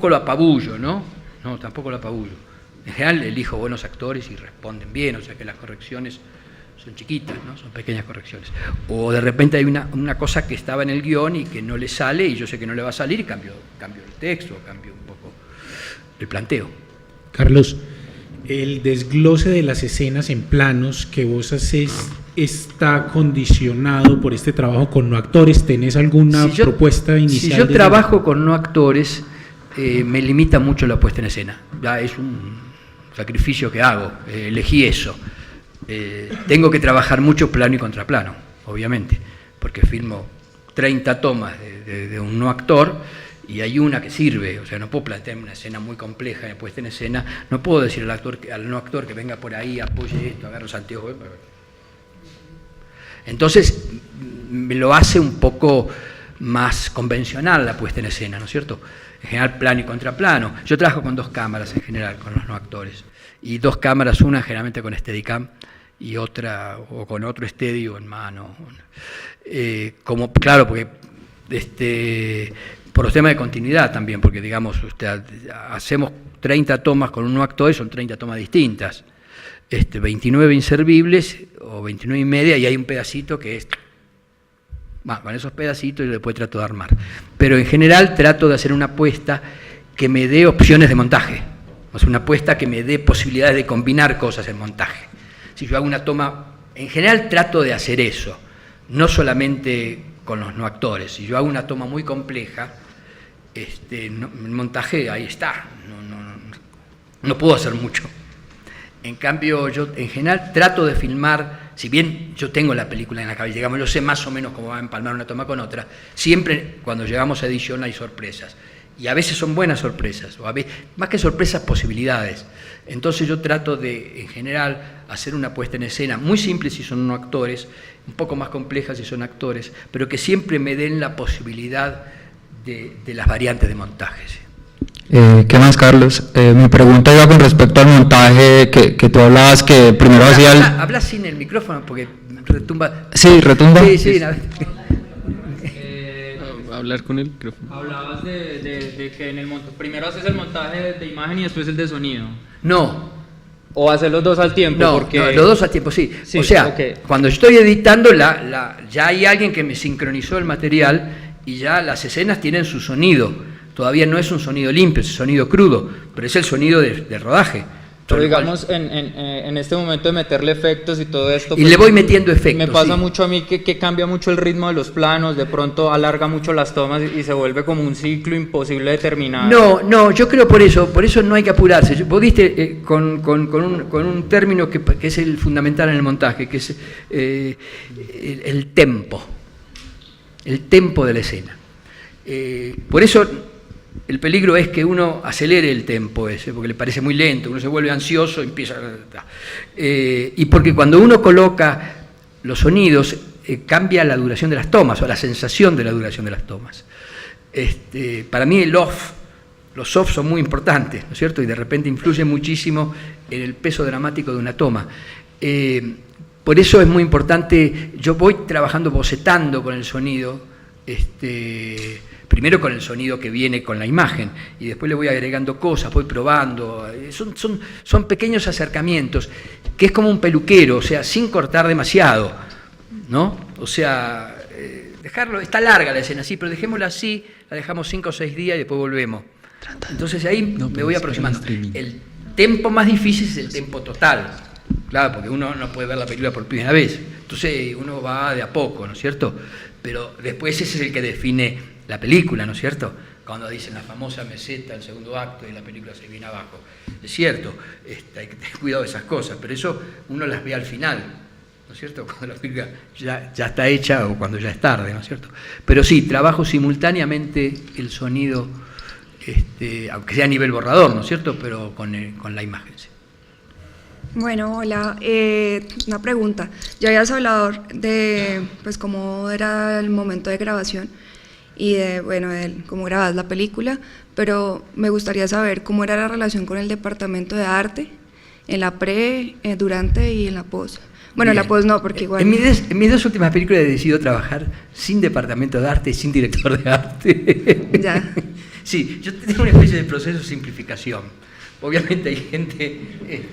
lo apabullo, ¿no? No, tampoco lo apabullo. En general elijo buenos actores y responden bien, o sea que las correcciones son chiquitas, ¿no? Son pequeñas correcciones. O de repente hay una cosa que estaba en el guión y que no le sale, y yo sé que no le va a salir, y cambio el texto, cambio un poco el planteo. Carlos, el desglose de las escenas en planos que vos haces está condicionado por este trabajo con no actores. ¿Tenés alguna propuesta inicial? Si yo trabajo con no actores, me limita mucho la puesta en escena. Ya es un sacrificio que hago, elegí eso. Tengo que trabajar mucho plano y contraplano, obviamente, porque filmo 30 tomas de un no actor y hay una que sirve, o sea, no puedo plantear una escena muy compleja de puesta en escena, no puedo decir al no actor que venga por ahí, apoye esto, agarre los anteojos. Entonces, me lo hace un poco más convencional la puesta en escena, ¿no es cierto? En general, plano y contraplano. Yo trabajo con 2 cámaras en general, con los no actores, y 2 cámaras, una generalmente con Steadicam y otra o con otro Steady en mano. Claro, porque por los temas de continuidad también, porque digamos, hacemos 30 tomas con un no actor y son 30 tomas distintas. 29 inservibles o 29 y media, y hay un pedacito que es... Bueno, con esos pedacitos yo después trato de armar. Pero en general trato de hacer una puesta que me dé opciones de montaje. O sea, una puesta que me dé posibilidades de combinar cosas en montaje. Si yo hago una toma, en general trato de hacer eso, no solamente con los no actores. Si yo hago una toma muy compleja, el montaje ahí está, no puedo hacer mucho. En cambio, yo en general trato de filmar, si bien yo tengo la película en la cabeza, digamos, yo sé más o menos cómo va a empalmar una toma con otra, siempre cuando llegamos a edición hay sorpresas. Y a veces son buenas sorpresas, o a veces, más que sorpresas, posibilidades. Entonces yo trato de, en general, hacer una puesta en escena muy simple si son no actores, un poco más compleja si son actores, pero que siempre me den la posibilidad de las variantes de montaje. ¿Sí? ¿Qué más, Carlos? Mi pregunta iba con respecto al montaje que tú hablabas, que primero hacía... Habla sin el micrófono porque retumba. Sí, retumba. Sí. Hablar con el micrófono. Hablabas de que en el primero haces el montaje de imagen y después el de sonido. No, ¿O hacer los dos al tiempo? No, porque... no, los dos al tiempo, sí. Sí, O sea, ok. cuando estoy editando, ya hay alguien que me sincronizó el material y ya las escenas tienen su sonido. Todavía no es un sonido limpio, es un sonido crudo, pero es el sonido de rodaje. Pero Tal cual. digamos, en este momento de meterle efectos y todo esto... Y le voy metiendo efectos, Me pasa sí. mucho a mí que cambia mucho el ritmo de los planos, de pronto alarga mucho las tomas y se vuelve como un ciclo imposible de terminar. No, yo creo por eso no hay que apurarse. Vos diste con un término que es el fundamental en el montaje, que es el tempo de la escena. Por eso el peligro es que uno acelere el tempo ese, porque le parece muy lento, uno se vuelve ansioso, empieza... y porque cuando uno coloca los sonidos, cambia la duración de las tomas, o la sensación de la duración de las tomas. Para mí los off son muy importantes, ¿no es cierto? Y de repente influyen muchísimo en el peso dramático de una toma. Por eso es muy importante, yo voy trabajando, bocetando con el sonido, primero con el sonido que viene con la imagen, y después le voy agregando cosas, voy probando. Son pequeños acercamientos, que es como un peluquero, o sea, sin cortar demasiado, ¿no? O sea, dejarlo, está larga la escena, sí, pero dejémosla así, la dejamos 5 o 6 días y después volvemos. Entonces ahí me voy aproximando. El tempo más difícil es el tempo total, claro, porque uno no puede ver la película por primera vez, entonces uno va de a poco, ¿no es cierto? Pero después ese es el que define la película, ¿no es cierto? Cuando dicen la famosa meseta, el segundo acto y la película se viene abajo. Es cierto, hay que tener cuidado de esas cosas, pero eso uno las ve al final, ¿no es cierto? Cuando la película ya está hecha o cuando ya es tarde, ¿no es cierto? Pero sí, trabajo simultáneamente el sonido, aunque sea a nivel borrador, ¿no es cierto? Pero con la imagen, sí. Bueno, hola, una pregunta. Ya habías hablado de pues cómo era el momento de grabación y de cómo grababas la película, pero me gustaría saber cómo era la relación con el departamento de arte en la durante y en la post. Bueno, en la post no, porque igual... En mis 2 últimas películas he decidido trabajar sin departamento de arte y sin director de arte. Ya. Sí, yo tengo una especie de proceso de simplificación. Obviamente hay gente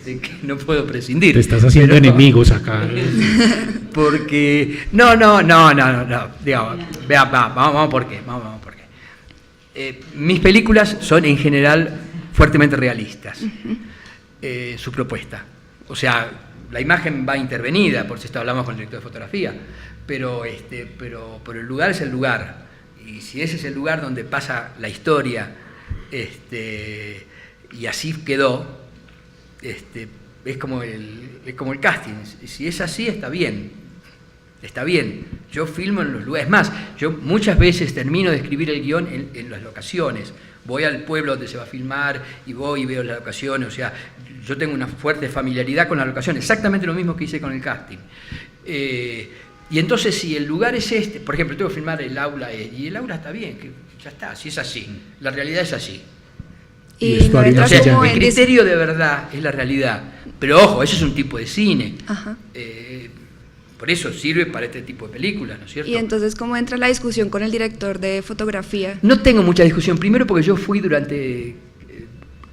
que no puedo prescindir. Te estás haciendo enemigos acá. Porque... No. Digamos, vamos por qué. Mis películas son en general fuertemente realistas. Su propuesta. O sea, la imagen va intervenida, por si hablamos con el director de fotografía, pero el lugar es el lugar. Y si ese es el lugar donde pasa la historia, y así quedó, es como el casting. Si es así, está bien. Yo filmo en los lugares. Más, yo muchas veces termino de escribir el guión en las locaciones. Voy al pueblo donde se va a filmar y voy y veo las locaciones. O sea, yo tengo una fuerte familiaridad con la locación, exactamente lo mismo que hice con el casting. Y entonces, si el lugar es por ejemplo, tengo que filmar el aula, y el aula está bien, que ya está, si es así. La realidad es así. Y no entra O sea, como mi en criterio de verdad es la realidad. Pero ojo, ese es un tipo de cine. Ajá. Por eso sirve para este tipo de películas, ¿no es cierto? Y entonces, ¿cómo entra la discusión con el director de fotografía? No tengo mucha discusión. Primero porque yo fui durante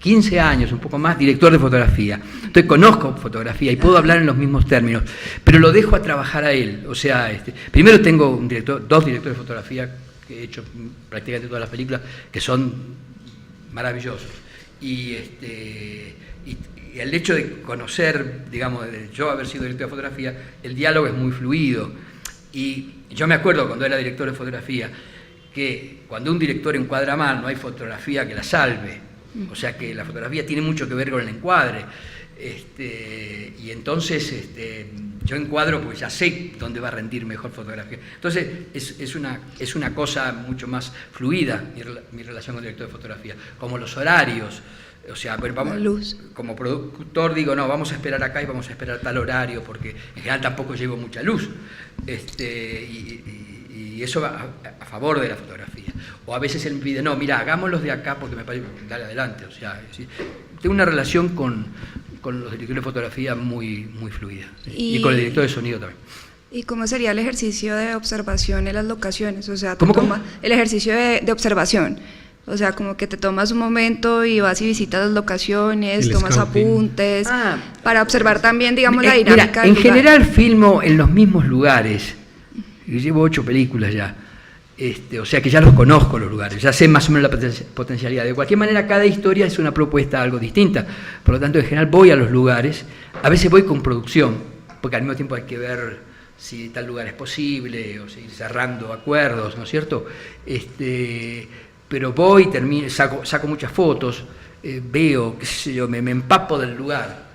15 años, un poco más, director de fotografía. Entonces conozco fotografía y puedo hablar en los mismos términos, pero lo dejo a trabajar a él. O sea, primero tengo dos directores de fotografía que he hecho prácticamente todas las películas, que son maravillosos. Y el hecho de conocer, digamos, de yo haber sido director de fotografía, el diálogo es muy fluido. Y yo me acuerdo cuando era director de fotografía que cuando un director encuadra mal no hay fotografía que la salve. O sea que la fotografía tiene mucho que ver con el encuadre. Y entonces yo encuadro porque ya sé dónde va a rendir mejor fotografía. Entonces es una cosa mucho más fluida mi relación con el director de fotografía, como los horarios. O sea, como productor digo, no, vamos a esperar acá y vamos a esperar tal horario, porque en general tampoco llevo mucha luz. Y eso va a favor de la fotografía. O a veces él me pide, no, mira, hagámoslos de acá porque me parece, dale adelante. O sea, ¿sí? Tengo una relación con los directores de fotografía muy fluida. Y con el director de sonido también. ¿Y cómo sería el ejercicio de observación en las locaciones? O sea, ¿Cómo? el ejercicio de observación. O sea, como que te tomas un momento y vas y visitas las locaciones, El tomas scouting. apuntes, Ah. para observar también, digamos, la Mira, dinámica del en lugar. general filmo en los mismos lugares. Yo llevo 8 películas ya. O sea que ya los conozco los lugares, ya sé más o menos la potencialidad. De cualquier manera, cada historia es una propuesta algo distinta. Por lo tanto, en general voy a los lugares, a veces voy con producción, porque al mismo tiempo hay que ver si tal lugar es posible, o seguir cerrando acuerdos, ¿no es cierto? Pero voy, saco muchas fotos, veo, qué sé yo, me empapo del lugar.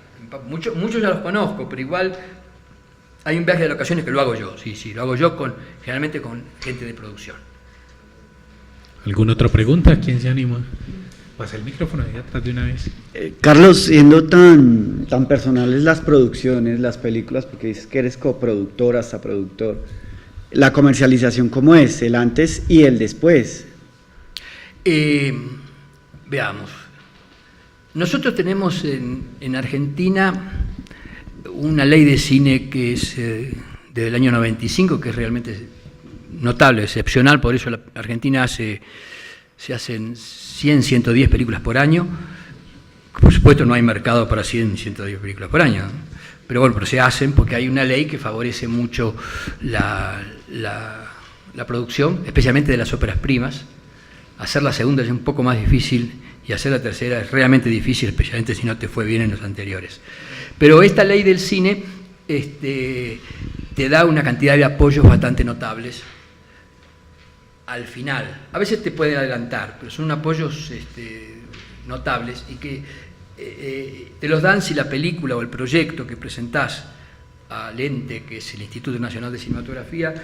Muchos ya los conozco, pero igual hay un viaje de locaciones que lo hago yo, sí, lo hago yo generalmente con gente de producción. ¿Alguna otra pregunta? ¿Quién se anima? Pasa el micrófono ahí atrás de una vez. Carlos, siendo tan personales las producciones, las películas, porque dices que eres coproductor, hasta productor, la comercialización, ¿cómo es? El antes y el después. Veamos. Nosotros tenemos en Argentina una ley de cine que es del año 95, que es realmente notable, excepcional, por eso la Argentina se hacen 100, 110 películas por año. Por supuesto no hay mercado para 100, 110 películas por año, ¿no? Pero bueno, pero se hacen porque hay una ley que favorece mucho la producción, especialmente de las óperas primas. Hacer la segunda es un poco más difícil y hacer la tercera es realmente difícil, especialmente si no te fue bien en los anteriores. Pero esta ley del cine te da una cantidad de apoyos bastante notables al final. A veces te pueden adelantar, pero son apoyos notables y que te los dan si la película o el proyecto que presentás al ente, que es el Instituto Nacional de Cinematografía,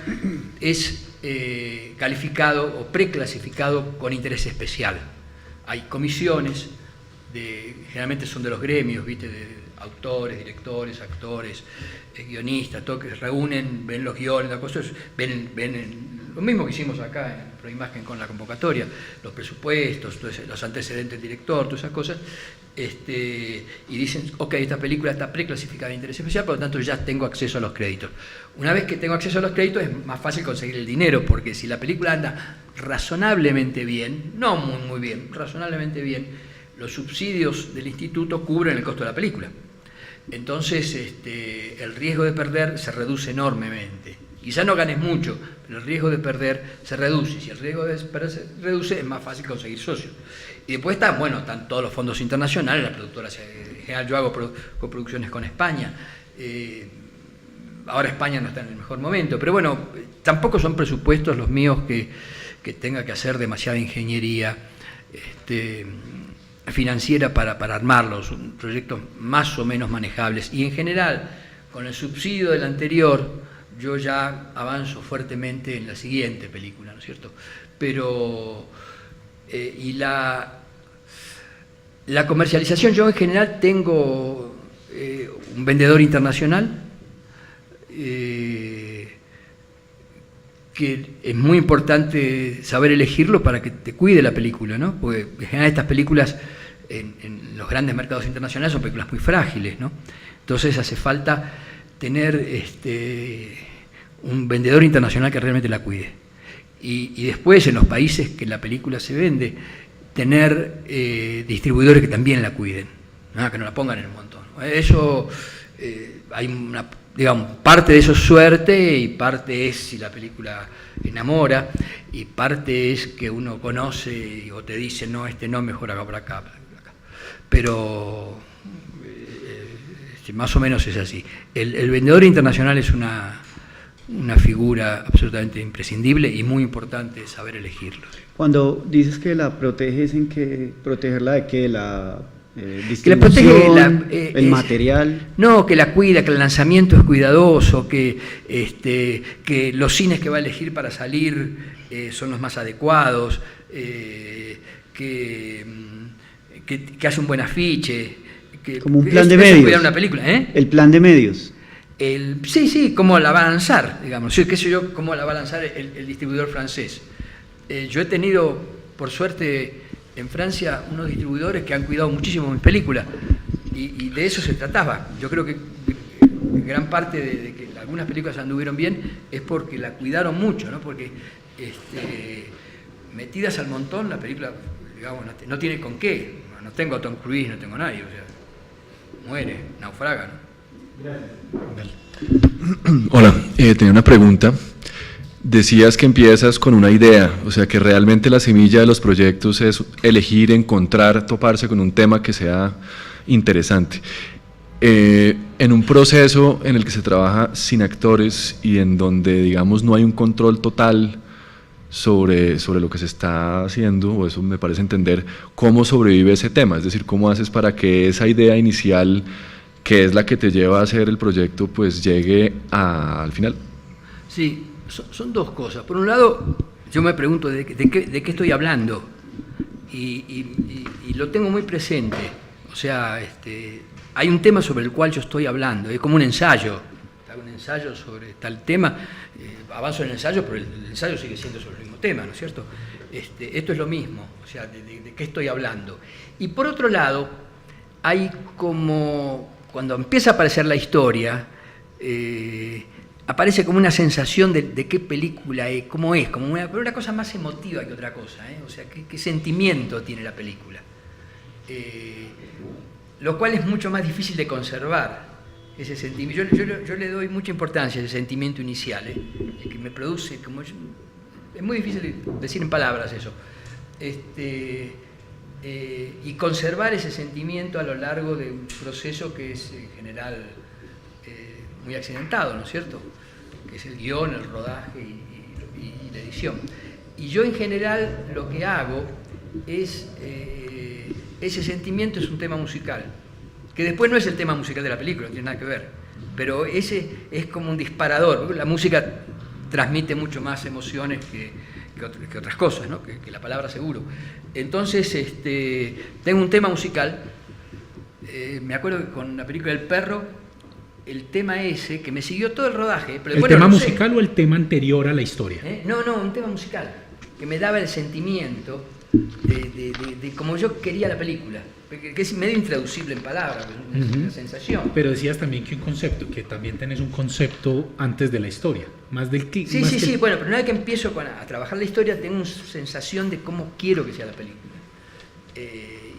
es calificado o preclasificado con interés especial. Hay comisiones, generalmente son de los gremios, ¿viste? De autores, directores, actores, guionistas, todo, que se reúnen, ven los guiones, las cosas, ven lo mismo que hicimos acá en Proimagen con la convocatoria, los presupuestos, los antecedentes del director, todas esas cosas, y dicen, ok, esta película está preclasificada de interés especial, por lo tanto ya tengo acceso a los créditos. Una vez que tengo acceso a los créditos es más fácil conseguir el dinero, porque si la película anda razonablemente bien, no muy bien, razonablemente bien, los subsidios del instituto cubren el costo de la película. Entonces el riesgo de perder se reduce enormemente. Quizá no ganes mucho, pero el riesgo de perder se reduce. Si el riesgo de perder se reduce, es más fácil conseguir socios. Y después están todos los fondos internacionales, las productoras, en general yo hago coproducciones con España. Ahora España no está en el mejor momento, pero bueno, tampoco son presupuestos los míos que tenga que hacer demasiada ingeniería financiera para armarlos, proyectos más o menos manejables. Y en general, con el subsidio del anterior, yo ya avanzo fuertemente en la siguiente película, ¿no es cierto? Pero, y la comercialización, yo en general tengo un vendedor internacional, que es muy importante saber elegirlo para que te cuide la película, ¿no? Porque en general estas películas en los grandes mercados internacionales son películas muy frágiles, ¿no? Entonces hace falta tener un vendedor internacional que realmente la cuide. Y después en los países que la película se vende, tener distribuidores que también la cuiden, ¿no? Que no la pongan en el montón. Eso hay una... Digamos, parte de eso es suerte y parte es si la película enamora y parte es que uno conoce o te dice, no, no, mejor acá por acá, pero más o menos es así. El vendedor internacional es una figura absolutamente imprescindible y muy importante saber elegirlo. Cuando dices que la proteges, ¿en qué? ¿Protegerla de qué? Que la protege el material. No, que la cuida, que el lanzamiento es cuidadoso, que los cines que va a elegir para salir son los más adecuados, que hace un buen afiche. Como un plan de medios. Cuidar una película, El plan de medios. Sí, cómo la va a lanzar, digamos. Sí, qué sé yo, cómo la va a lanzar el distribuidor francés. Yo he tenido, por suerte, en Francia unos distribuidores que han cuidado muchísimo mis películas y de eso se trataba. Yo creo que gran parte de que algunas películas anduvieron bien es porque la cuidaron mucho, ¿no? Porque metidas al montón la película digamos, no tiene con qué. No tengo a Tom Cruise, no tengo a nadie, o sea, muere, naufraga, ¿no? Hola, tenía una pregunta. Decías que empiezas con una idea, o sea que realmente la semilla de los proyectos es elegir, encontrar, toparse con un tema que sea interesante. En un proceso en el que se trabaja sin actores y en donde, digamos, no hay un control total sobre lo que se está haciendo, o eso me parece entender, ¿cómo sobrevive ese tema? Es decir, ¿cómo haces para que esa idea inicial, que es la que te lleva a hacer el proyecto, pues llegue al final? Sí, son dos cosas. Por un lado, yo me pregunto de qué estoy hablando y lo tengo muy presente. O sea, hay un tema sobre el cual yo estoy hablando, es como un ensayo. Hago un ensayo sobre tal tema, avanzo en el ensayo, pero el ensayo sigue siendo sobre el mismo tema, ¿no es cierto? Esto es lo mismo, o sea, de qué estoy hablando. Y por otro lado, hay como, cuando empieza a aparecer la historia, aparece como una sensación de qué película es, cómo es, pero una cosa más emotiva que otra cosa, o sea, qué sentimiento tiene la película. Lo cual es mucho más difícil de conservar, ese sentimiento. Yo le doy mucha importancia a ese sentimiento inicial, el que me produce, es muy difícil decir en palabras eso, y conservar ese sentimiento a lo largo de un proceso que es en general muy accidentado, ¿no es cierto? Que es el guión, el rodaje y la edición. Y yo en general lo que hago es, ese sentimiento es un tema musical, que después no es el tema musical de la película, no tiene nada que ver, pero ese es como un disparador. La música transmite mucho más emociones que otras cosas, ¿no? que la palabra seguro. Entonces, tengo un tema musical, me acuerdo que con la película El Perro, el tema ese, que me siguió todo el rodaje. Pero ¿El tema musical o el tema anterior a la historia? No, un tema musical, que me daba el sentimiento de cómo yo quería la película, que es medio intraducible en palabras, es una sensación. Pero decías también que un concepto, que también tenés un concepto antes de la historia, más del que... Sí, bueno, pero una vez que empiezo a trabajar la historia, tengo una sensación de cómo quiero que sea la película.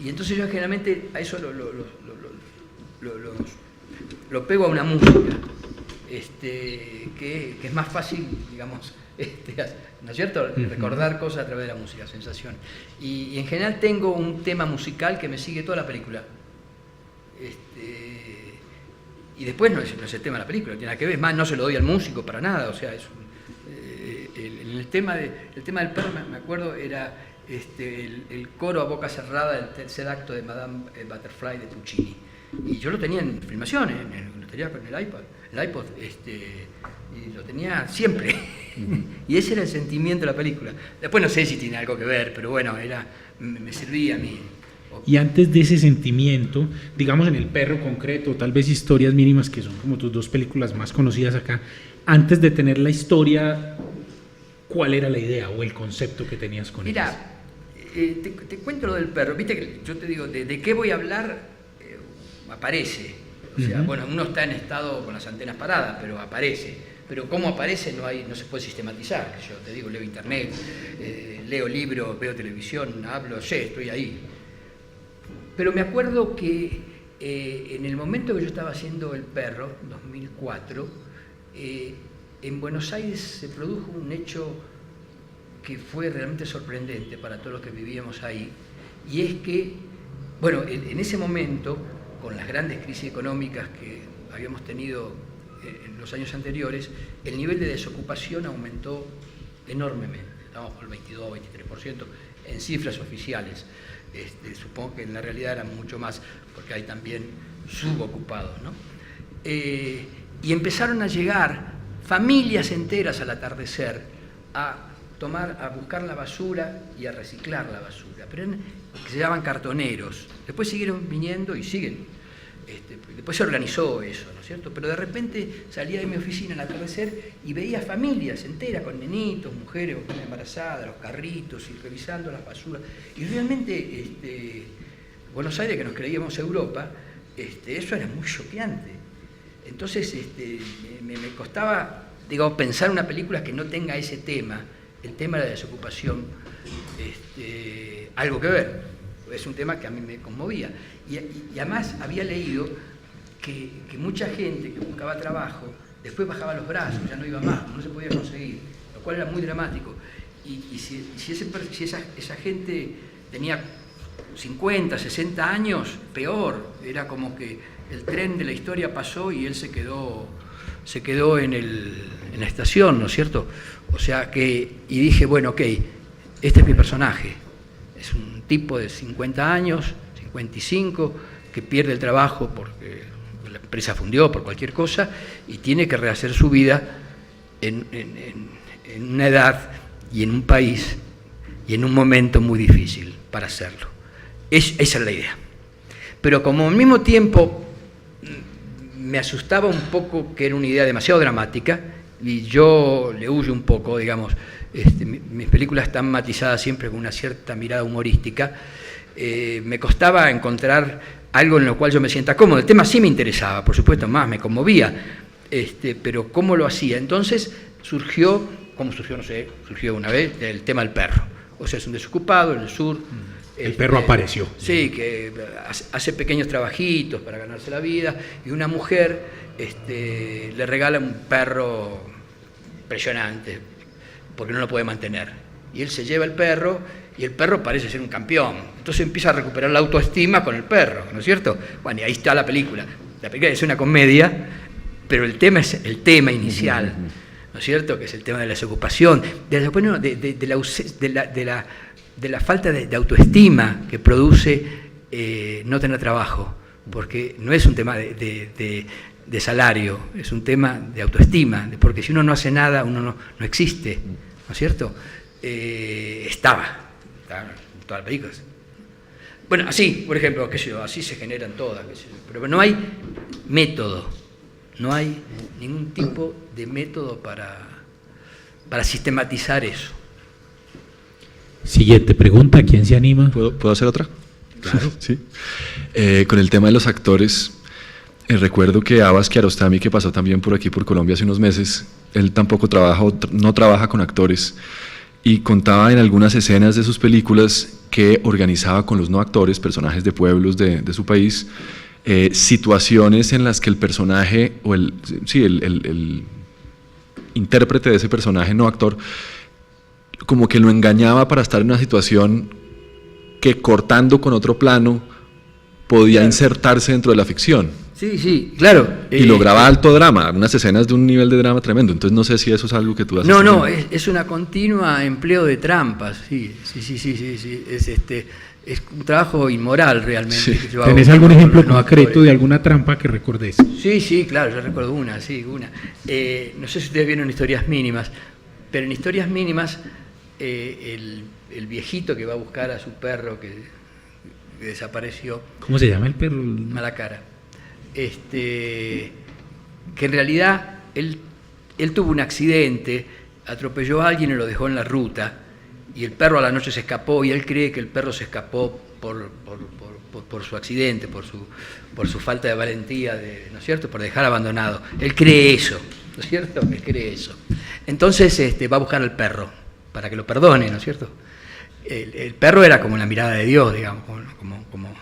Y entonces yo generalmente a eso lo pego a una música, que es más fácil, digamos, ¿no es cierto? Recordar cosas a través de la música, sensación. Y en general tengo un tema musical que me sigue toda la película. Y después no es el tema de la película, no tiene nada que ver, más no se lo doy al músico para nada, o sea, el tema del Perro, me acuerdo, era el coro a boca cerrada del tercer acto de Madame Butterfly de Puccini. Y yo lo tenía en filmaciones, lo tenía con el iPod, y lo tenía siempre. Y ese era el sentimiento de la película. Después no sé si tiene algo que ver, pero bueno, me servía a mí. Y antes de ese sentimiento, digamos en El Perro concreto, tal vez Historias Mínimas, que son como tus dos películas más conocidas acá, antes de tener la historia, ¿cuál era la idea o el concepto que tenías con ellas? Mira, te cuento lo del perro. Viste que yo te digo, de qué voy a hablar, aparece. O sea, bueno, uno está en estado con las antenas paradas, pero aparece. Pero cómo aparece no se puede sistematizar. Yo te digo, leo internet, leo libros, veo televisión, hablo, estoy ahí. Pero me acuerdo que en el momento que yo estaba haciendo El Perro, 2004, en Buenos Aires se produjo un hecho que fue realmente sorprendente para todos los que vivíamos ahí, y es que, bueno, en ese momento, con las grandes crisis económicas que habíamos tenido en los años anteriores, el nivel de desocupación aumentó enormemente. Estábamos por el 22 o 23% en cifras oficiales. Supongo que en la realidad eran mucho más, porque hay también subocupados, ¿no? Y empezaron a llegar familias enteras al atardecer a buscar la basura y a reciclar la basura, pero que se llamaban cartoneros. Después siguieron viniendo y siguen. Después se organizó eso, ¿no es cierto? Pero de repente salía de mi oficina al atardecer y veía familias enteras con nenitos, mujeres embarazadas, los carritos y revisando las basuras. Y realmente Buenos Aires, que nos creíamos Europa, eso era muy choqueante. Entonces me costaba, digamos, pensar una película que no tenga ese tema el tema de la desocupación algo que ver. Es un tema que a mí me conmovía. Y además había leído que mucha gente que buscaba trabajo después bajaba los brazos, ya no iba más, no se podía conseguir, lo cual era muy dramático. Y si esa gente tenía 50, 60 años, peor, era como que el tren de la historia pasó y él se quedó en la estación, ¿no es cierto? O sea que, y dije, bueno, ok, este es mi personaje, es un tipo de 50 años, 55, que pierde el trabajo porque la empresa fundió por cualquier cosa y tiene que rehacer su vida en una edad y en un país y en un momento muy difícil para hacerlo. Esa es la idea. Pero como al mismo tiempo me asustaba un poco que era una idea demasiado dramática, y yo le huyo un poco, digamos, mis películas están matizadas siempre con una cierta mirada humorística, me costaba encontrar algo en lo cual yo me sienta cómodo. El tema sí me interesaba, por supuesto, más me conmovía, pero ¿cómo lo hacía? Entonces surgió, ¿cómo surgió? No sé, surgió una vez el tema del perro. O sea, es un desocupado en el sur. El perro apareció. Sí, que hace pequeños trabajitos para ganarse la vida, y una mujer le regala un perro impresionante, porque no lo puede mantener. Y él se lleva el perro, y el perro parece ser un campeón. Entonces empieza a recuperar la autoestima con el perro, ¿no es cierto? Bueno, y ahí está la película. La película es una comedia, pero el tema es el tema inicial, ¿no es cierto? Que es el tema de la desocupación, de la falta de autoestima que produce no tener trabajo, porque no es un tema de salario, es un tema de autoestima, porque si uno no hace nada, uno no existe, ¿no es cierto? Estaba en todas las películas. Bueno, así, por ejemplo, qué sé yo, así se generan todas, qué sé yo, pero no hay método, no hay ningún tipo de método para sistematizar eso. Siguiente pregunta, ¿quién se anima? ¿Puedo hacer otra? Claro. Sí. Con el tema de los actores, recuerdo que Abbas Kiarostami, que pasó también por aquí por Colombia hace unos meses, él tampoco no trabaja con actores, y contaba en algunas escenas de sus películas que organizaba con los no actores, personajes de pueblos de su país, situaciones en las que el personaje o el intérprete de ese personaje no actor como que lo engañaba para estar en una situación que, cortando con otro plano, podía insertarse dentro de la ficción. Sí, claro. Y lograba alto drama, unas escenas de un nivel de drama tremendo. Entonces no sé si eso es algo que tú haces. No, es una continua empleo de trampas, sí. Es un trabajo inmoral realmente. Sí. Que yo hago. ¿Tenés algún ejemplo No concreto actores. de alguna trampa que recordes? Sí, claro, yo recuerdo una. No sé si ustedes vieron Historias Mínimas, pero en Historias Mínimas el viejito que va a buscar a su perro que desapareció. ¿Cómo se llama el perro? Malacara. Que en realidad él tuvo un accidente, atropelló a alguien y lo dejó en la ruta, y el perro a la noche se escapó, y él cree que el perro se escapó por su accidente, por su falta de valentía, ¿no es cierto?, por dejar abandonado. Él cree eso, ¿no es cierto? Él cree eso. Entonces va a buscar al perro para que lo perdone, ¿no es cierto? El perro era como la mirada de Dios, digamos, como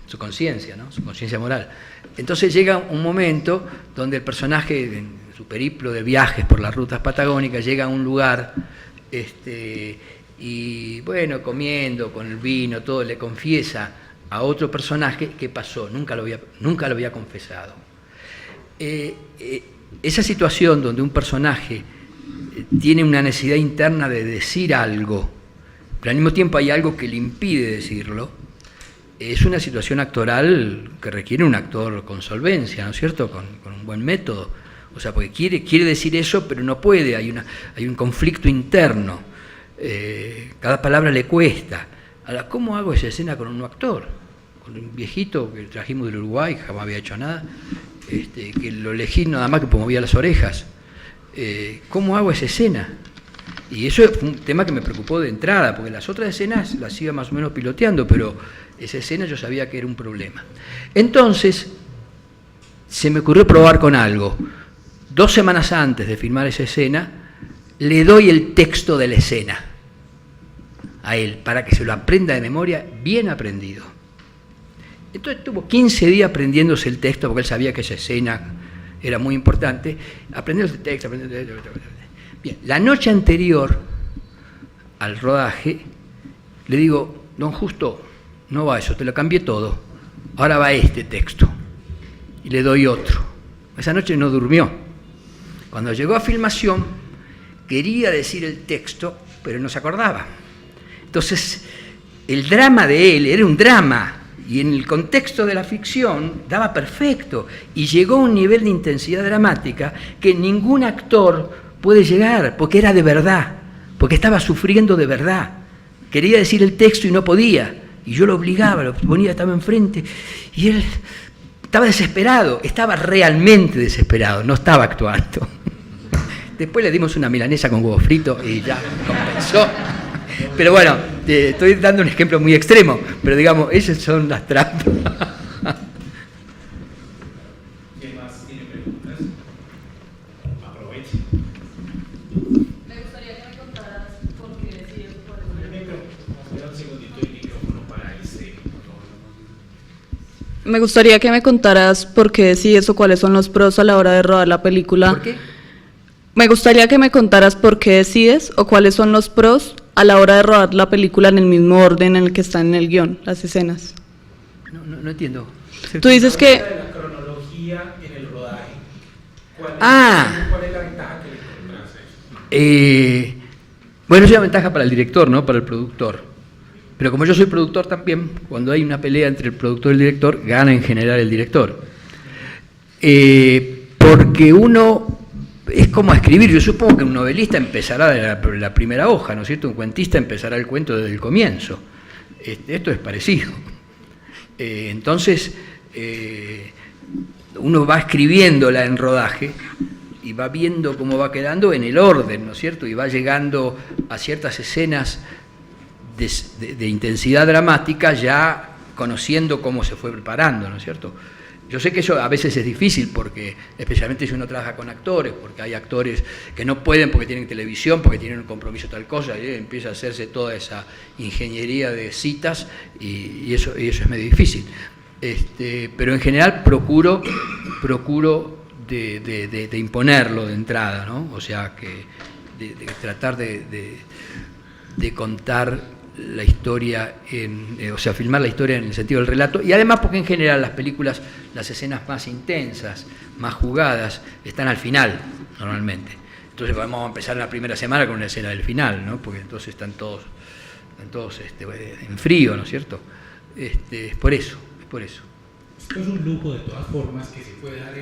su conciencia, ¿no?, su conciencia moral. Entonces llega un momento donde el personaje, en su periplo de viajes por las rutas patagónicas, llega a un lugar y, bueno, comiendo con el vino, todo, le confiesa a otro personaje qué pasó, nunca lo había confesado. Esa situación donde un personaje tiene una necesidad interna de decir algo, pero al mismo tiempo hay algo que le impide decirlo, es una situación actoral que requiere un actor con solvencia, ¿no es cierto?, con un buen método. O sea, porque quiere decir eso, pero no puede, hay un conflicto interno. Cada palabra le cuesta. Ahora, ¿cómo hago esa escena con un no actor? Con un viejito que trajimos del Uruguay, que jamás había hecho nada, que lo elegí nada más que movía las orejas. ¿Cómo hago esa escena? Y eso fue un tema que me preocupó de entrada, porque las otras escenas las iba más o menos piloteando, pero esa escena yo sabía que era un problema. Entonces, se me ocurrió probar con algo. 2 semanas antes de filmar esa escena, le doy el texto de la escena a él, para que se lo aprenda de memoria, bien aprendido. Entonces tuvo 15 días aprendiéndose el texto, porque él sabía que esa escena era muy importante, aprendiéndose el texto, Bien, la noche anterior al rodaje, le digo, don Justo, no va eso, te lo cambié todo, ahora va este texto, y le doy otro. Esa noche no durmió. Cuando llegó a filmación, quería decir el texto, pero no se acordaba. Entonces, el drama de él era un drama, y en el contexto de la ficción daba perfecto, y llegó a un nivel de intensidad dramática que ningún actor puede llegar, porque era de verdad, porque estaba sufriendo de verdad. Quería decir el texto y no podía, y yo lo obligaba, lo ponía, estaba enfrente, y él estaba desesperado, estaba realmente desesperado, no estaba actuando. Después le dimos una milanesa con huevo frito y ya compensó. Pero bueno, estoy dando un ejemplo muy extremo, pero digamos, esas son las trampas. ¿Quién más tiene preguntas? Aproveche. Me gustaría que me contaras por qué decides por eso. Un segundito el micrófono para este. Me gustaría que me contaras por qué decides o cuáles son los pros a la hora de rodar la película. ¿Por qué? Me gustaría que me contaras por qué decides o cuáles son los pros a la hora de rodar la película en el mismo orden en el que están en el guión, las escenas. No entiendo. Tú dices que... La cronología en el rodaje. ¿Cuál es la ventaja que le encontrás a eso? Bueno, es una ventaja para el director, ¿no? Para el productor. Pero como yo soy productor también, cuando hay una pelea entre el productor y el director, gana en general el director. Porque uno... Es como escribir, yo supongo que un novelista empezará de la primera hoja, ¿no es cierto? Un cuentista empezará el cuento desde el comienzo. Esto es parecido. Entonces, uno va escribiéndola en rodaje y va viendo cómo va quedando en el orden, ¿no es cierto? Y va llegando a ciertas escenas de intensidad dramática ya conociendo cómo se fue preparando, ¿no es cierto? Yo sé que eso a veces es difícil, porque especialmente si uno trabaja con actores, porque hay actores que no pueden porque tienen televisión, porque tienen un compromiso tal cosa, y empieza a hacerse toda esa ingeniería de citas, y eso es medio difícil. Pero en general procuro de imponerlo de entrada, ¿no? O sea, de tratar de contar la historia, o sea, filmar la historia en el sentido del relato, y además porque en general las películas, las escenas más intensas, más jugadas, están al final, normalmente. Entonces vamos a empezar en la primera semana con una escena del final, ¿no? Porque entonces están todos en frío, ¿no es cierto? Es por eso. Esto es un lujo de todas formas que se puede dar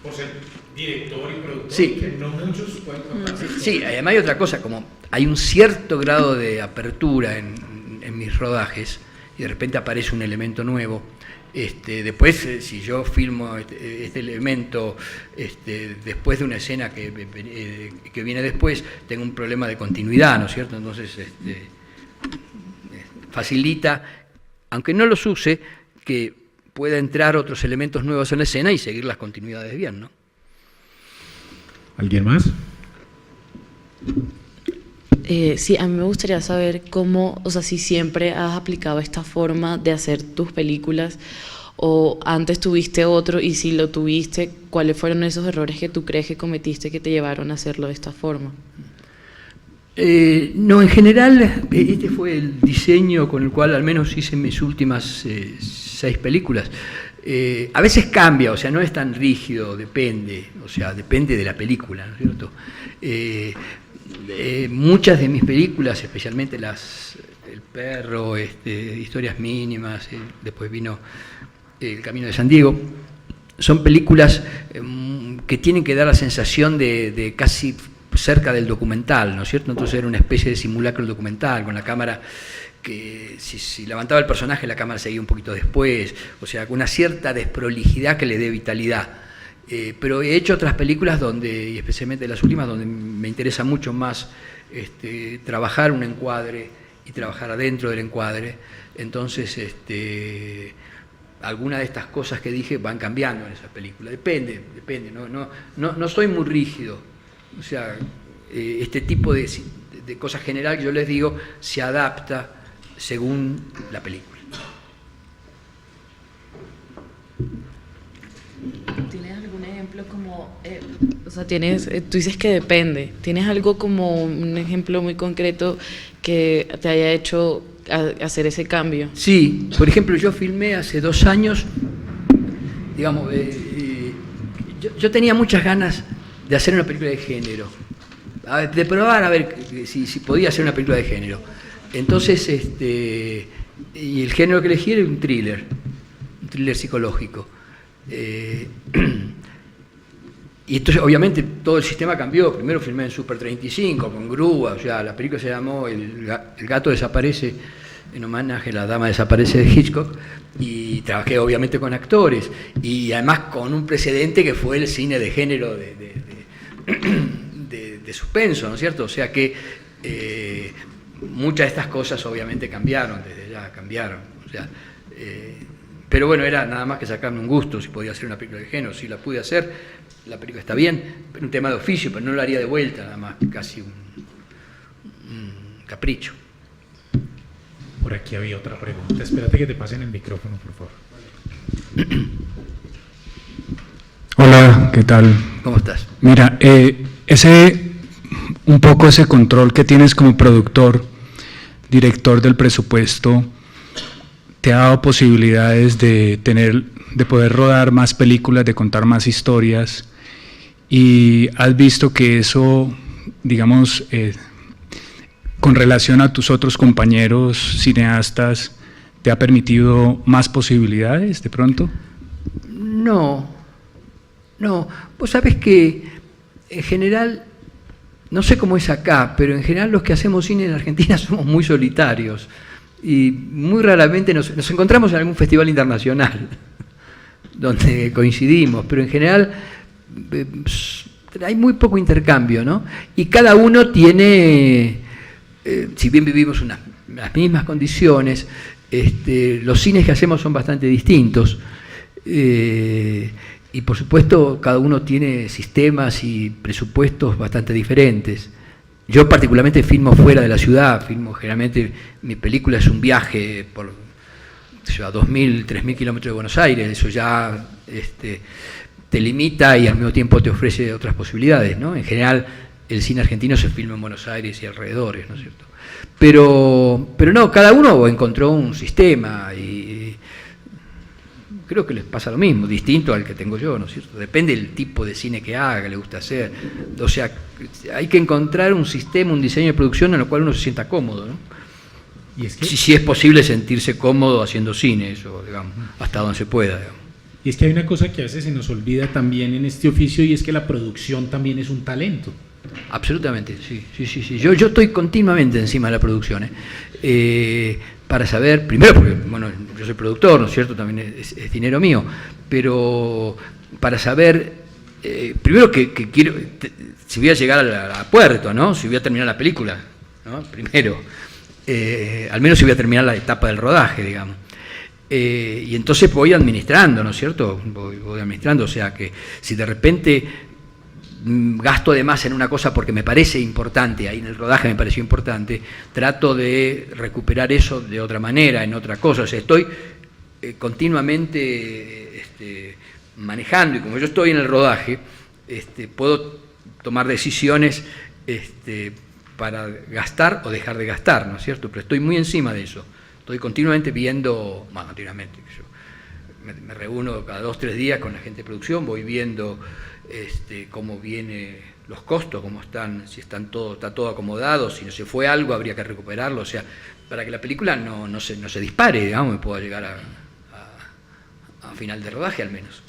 por ser director y productor, sí, que no muchos pueden contar. Sí, además hay otra cosa, como hay un cierto grado de apertura en mis rodajes, y de repente aparece un elemento nuevo. Después, si yo filmo este elemento después de una escena que viene después, tengo un problema de continuidad, ¿no es cierto? Entonces, facilita, aunque no los use, que pueda entrar otros elementos nuevos en la escena y seguir las continuidades bien, ¿no? ¿Alguien más? Sí, a mí me gustaría saber cómo, o sea, si siempre has aplicado esta forma de hacer tus películas o antes tuviste otro, y si lo tuviste, ¿cuáles fueron esos errores que tú crees que cometiste que te llevaron a hacerlo de esta forma? No, en general, este fue el diseño con el cual al menos hice mis últimas 6 películas. A veces cambia, o sea, no es tan rígido, depende de la película, ¿no es cierto? Muchas de mis películas, especialmente El Perro, Historias Mínimas, después vino El Camino de San Diego, son películas que tienen que dar la sensación de casi cerca del documental, ¿no es cierto? Entonces era una especie de simulacro documental, con la cámara que si levantaba el personaje, la cámara seguía un poquito después, o sea, con una cierta desprolijidad que le dé vitalidad. Pero he hecho otras películas y especialmente las últimas, donde me interesa mucho más trabajar un encuadre y trabajar adentro del encuadre. Entonces, algunas de estas cosas que dije van cambiando en esas películas. Depende, no soy muy rígido. O sea, este tipo de cosas generales que yo les digo se adapta según la película. ¿Tienes algún ejemplo como, o sea, tú dices que depende, ¿tienes algo como un ejemplo muy concreto que te haya hecho hacer ese cambio? Sí, por ejemplo, yo filmé hace 2 años, digamos, yo tenía muchas ganas de hacer una película de género, de probar a ver si podía hacer una película de género. Entonces, y el género que elegí era un thriller psicológico. Y entonces obviamente todo el sistema cambió. Primero filmé en Super 35 con grúa, o sea, la película se llamó El gato desaparece, en homenaje a La dama desaparece de Hitchcock, y trabajé obviamente con actores y además con un precedente que fue el cine de género de suspenso, ¿no es cierto? O sea que muchas de estas cosas obviamente cambiaron, desde ya cambiaron, o sea, pero bueno, era nada más que sacarme un gusto si podía hacer una película de género. Si la pude hacer, la película está bien, un tema de oficio, pero no lo haría de vuelta, nada más, casi un capricho. Por aquí había otra pregunta. Espérate que te pasen el micrófono, por favor. Hola, ¿qué tal? ¿Cómo estás? Mira, un poco ese control que tienes como productor, director del presupuesto, te ha dado posibilidades de poder rodar más películas, de contar más historias, y has visto que eso, digamos, con relación a tus otros compañeros cineastas, ¿te ha permitido más posibilidades de pronto? No, vos sabés que en general, no sé cómo es acá, pero en general los que hacemos cine en Argentina somos muy solitarios y muy raramente nos encontramos en algún festival internacional donde coincidimos, pero en general hay muy poco intercambio, ¿no? Y cada uno tiene, si bien vivimos las mismas condiciones, los cines que hacemos son bastante distintos. Y por supuesto cada uno tiene sistemas y presupuestos bastante diferentes. Yo particularmente filmo fuera de la ciudad, generalmente mi película es un viaje por a 2.000, 3.000 kilómetros de Buenos Aires, eso ya te limita y al mismo tiempo te ofrece otras posibilidades, ¿no? En general el cine argentino se filma en Buenos Aires y alrededores, ¿no es cierto? Pero no, cada uno encontró un sistema y creo que les pasa lo mismo, distinto al que tengo yo, ¿no es cierto? Depende del tipo de cine que haga, que le gusta hacer. O sea, hay que encontrar un sistema, un diseño de producción en el cual uno se sienta cómodo, ¿no? Y es que, si es posible sentirse cómodo haciendo cine, eso, digamos, hasta donde se pueda, digamos. Y es que hay una cosa que a veces se nos olvida también en este oficio, y es que la producción también es un talento. Absolutamente, sí. Yo estoy continuamente encima de la producción, para saber, primero porque, bueno, yo soy productor, ¿no es cierto?, también es dinero mío, pero para saber, primero que quiero, si voy a llegar a puerto, ¿no?, si voy a terminar la película, ¿no?, primero, al menos si voy a terminar la etapa del rodaje, digamos. Y entonces voy administrando, ¿no es cierto?, voy administrando, o sea que si de repente gasto de más en una cosa porque me parece importante, ahí en el rodaje me pareció importante, trato de recuperar eso de otra manera, en otra cosa. O sea, estoy continuamente manejando, y como yo estoy en el rodaje, puedo tomar decisiones para gastar o dejar de gastar, ¿no es cierto? Pero estoy muy encima de eso, estoy continuamente viendo, bueno, continuamente, yo me reúno cada 2 o 3 días con la gente de producción, voy viendo cómo vienen los costos, cómo están, si está todo acomodado, si no se fue algo habría que recuperarlo, o sea, para que la película no se dispare, digamos, y pueda llegar a final de rodaje al menos.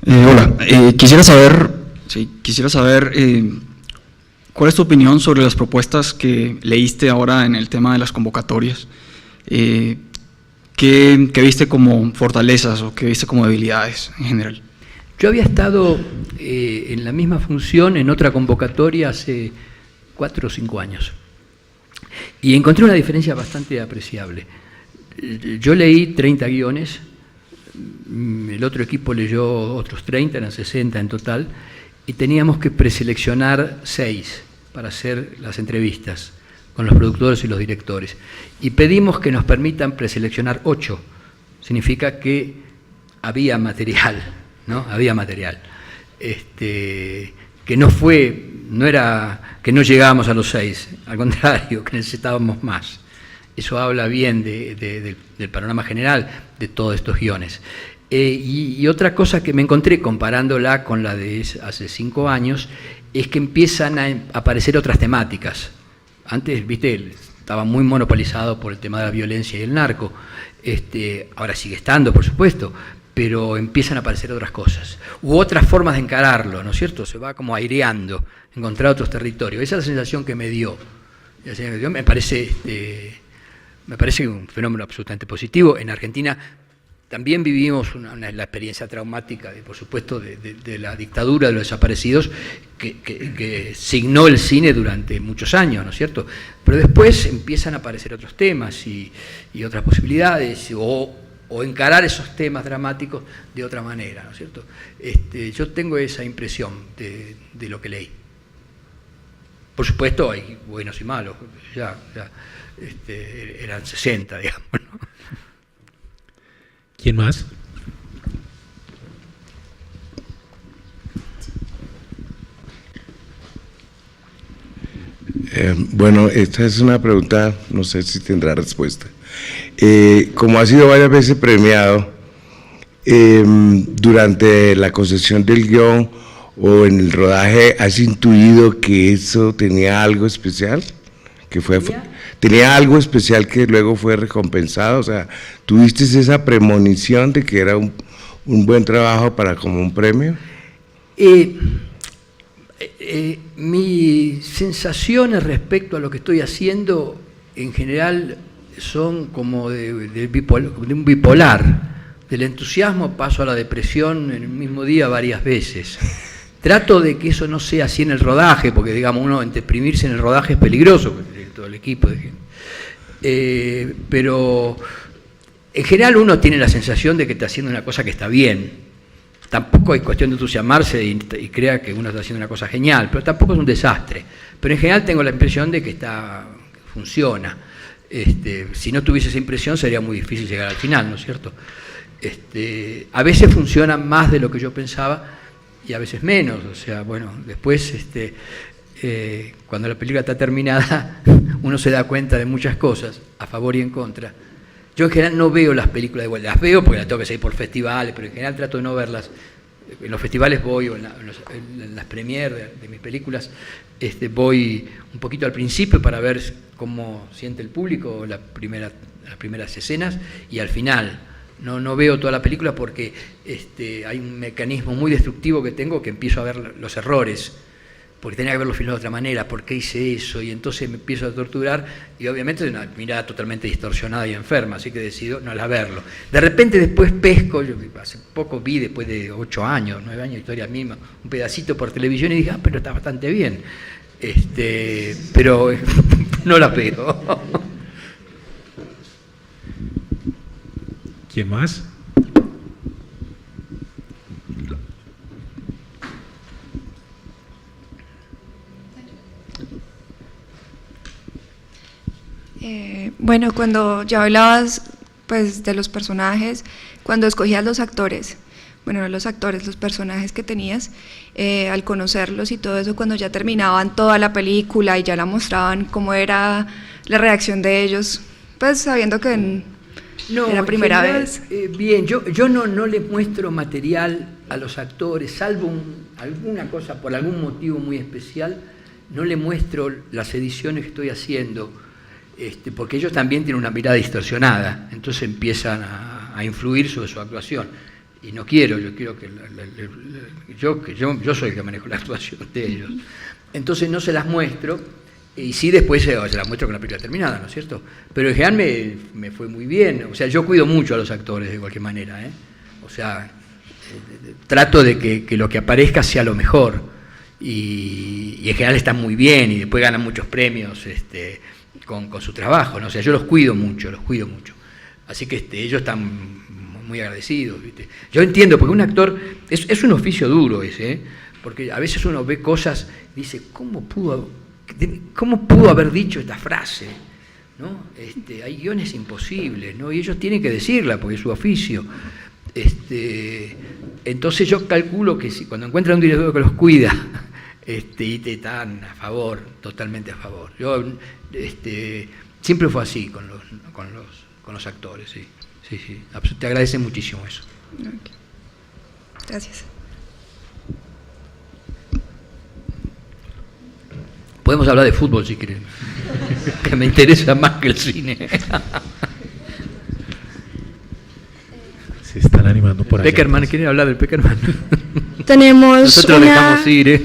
Hola, quisiera saber ¿cuál es tu opinión sobre las propuestas que leíste ahora en el tema de las convocatorias? ¿Qué viste como fortalezas o qué viste como debilidades en general? Yo había estado en la misma función en otra convocatoria hace 4 o 5 años y encontré una diferencia bastante apreciable. yo leí 30 guiones, el otro equipo leyó otros 30, eran 60 en total, y teníamos que preseleccionar 6 para hacer las entrevistas con los productores y los directores. Y pedimos que nos permitan preseleccionar 8. Significa que había material, ¿no? Había material. Que no era que no llegábamos a los 6, al contrario, que necesitábamos más. Eso habla bien del panorama general de todos estos guiones. Y otra cosa que me encontré comparándola con la de hace 5 años es que empiezan a aparecer otras temáticas. Antes, viste, estaba muy monopolizado por el tema de la violencia y el narco. Ahora sigue estando, por supuesto, pero empiezan a aparecer otras cosas. U otras formas de encararlo, ¿no es cierto? Se va como aireando, encontrar otros territorios. Esa es la sensación que me dio. Me parece un fenómeno absolutamente positivo. En Argentina también vivimos la experiencia traumática, por supuesto, de la dictadura de los desaparecidos, que signó el cine durante muchos años, ¿no es cierto? Pero después empiezan a aparecer otros temas y otras posibilidades, o encarar esos temas dramáticos de otra manera, ¿no es cierto? Yo tengo esa impresión de lo que leí. Por supuesto, hay buenos y malos, ya eran 60, digamos, ¿no? ¿Quién más? Bueno, esta es una pregunta, no sé si tendrá respuesta. Como ha sido varias veces premiado, durante la concepción del guión o en el rodaje, ¿has intuido que eso tenía algo especial? ¿Tenía algo especial que luego fue recompensado? O sea, ¿tuviste esa premonición de que era un buen trabajo para como un premio? Mis sensaciones respecto a lo que estoy haciendo, en general, son como de un bipolar. Del entusiasmo paso a la depresión en el mismo día varias veces. Trato de que eso no sea así en el rodaje, porque digamos, uno deprimirse en el rodaje es peligroso, todo el equipo de gente. Pero en general uno tiene la sensación de que está haciendo una cosa que está bien. Tampoco es cuestión de entusiasmarse y crea que uno está haciendo una cosa genial, pero tampoco es un desastre. Pero en general tengo la impresión de que funciona. Si no tuviese esa impresión sería muy difícil llegar al final, ¿no es cierto? A veces funciona más de lo que yo pensaba y a veces menos. O sea, bueno, después cuando la película está terminada uno se da cuenta de muchas cosas, a favor y en contra. Yo en general no veo las películas de vuelta, las veo porque las tengo que seguir por festivales, pero en general trato de no verlas. En los festivales voy, o en las premieres de mis películas, voy un poquito al principio para ver cómo siente el público las primeras escenas, y al final. No veo toda la película porque hay un mecanismo muy destructivo que tengo, que empiezo a ver los errores, porque tenía que verlo filmado de otra manera, ¿por qué hice eso? Y entonces me empiezo a torturar, y obviamente es una mirada totalmente distorsionada y enferma, así que decido no verlo. De repente después pesco, yo hace poco vi, después de 8 años, 9 años de historia misma, un pedacito por televisión y dije, pero está bastante bien, pero no la veo. ¿Quién más? Bueno, cuando ya hablabas pues de los personajes, cuando escogías los actores, bueno, no los actores, los personajes que tenías, al conocerlos y todo eso, cuando ya terminaban toda la película y ya la mostraban, ¿cómo era la reacción de ellos? Pues sabiendo que era primera vez. Bien, yo no les muestro material a los actores, salvo alguna cosa, por algún motivo muy especial, no le muestro las ediciones que estoy haciendo, porque ellos también tienen una mirada distorsionada, entonces empiezan a influir sobre su actuación. Y no quiero, yo quiero que yo soy el que manejo la actuación de ellos. Entonces no se las muestro, y sí después se las muestro con la película terminada, ¿no es cierto? Pero en general me fue muy bien, o sea, yo cuido mucho a los actores de cualquier manera, o sea, trato de que lo que aparezca sea lo mejor, y en general están muy bien, y después ganan muchos premios con su trabajo, ¿no? O sea, yo los cuido mucho, Así que ellos están muy agradecidos, ¿viste? Yo entiendo, porque un actor es un oficio duro ese, ¿eh? Porque a veces uno ve cosas y dice, ¿cómo pudo haber dicho esta frase? ¿No? Hay guiones imposibles, ¿no? Y ellos tienen que decirla porque es su oficio. Entonces yo calculo que si cuando encuentran un director que los cuida, y te están a favor, totalmente a favor. Yo siempre fue así con los actores, sí. Sí, te agradecen muchísimo eso. Okay. Gracias. Podemos hablar de fútbol si quieren, que me interesa más que el cine. Se están animando por ahí. Peckerman, ¿quieren hablar del Peckerman? Tenemos Nosotros lo dejamos ir, ¿eh?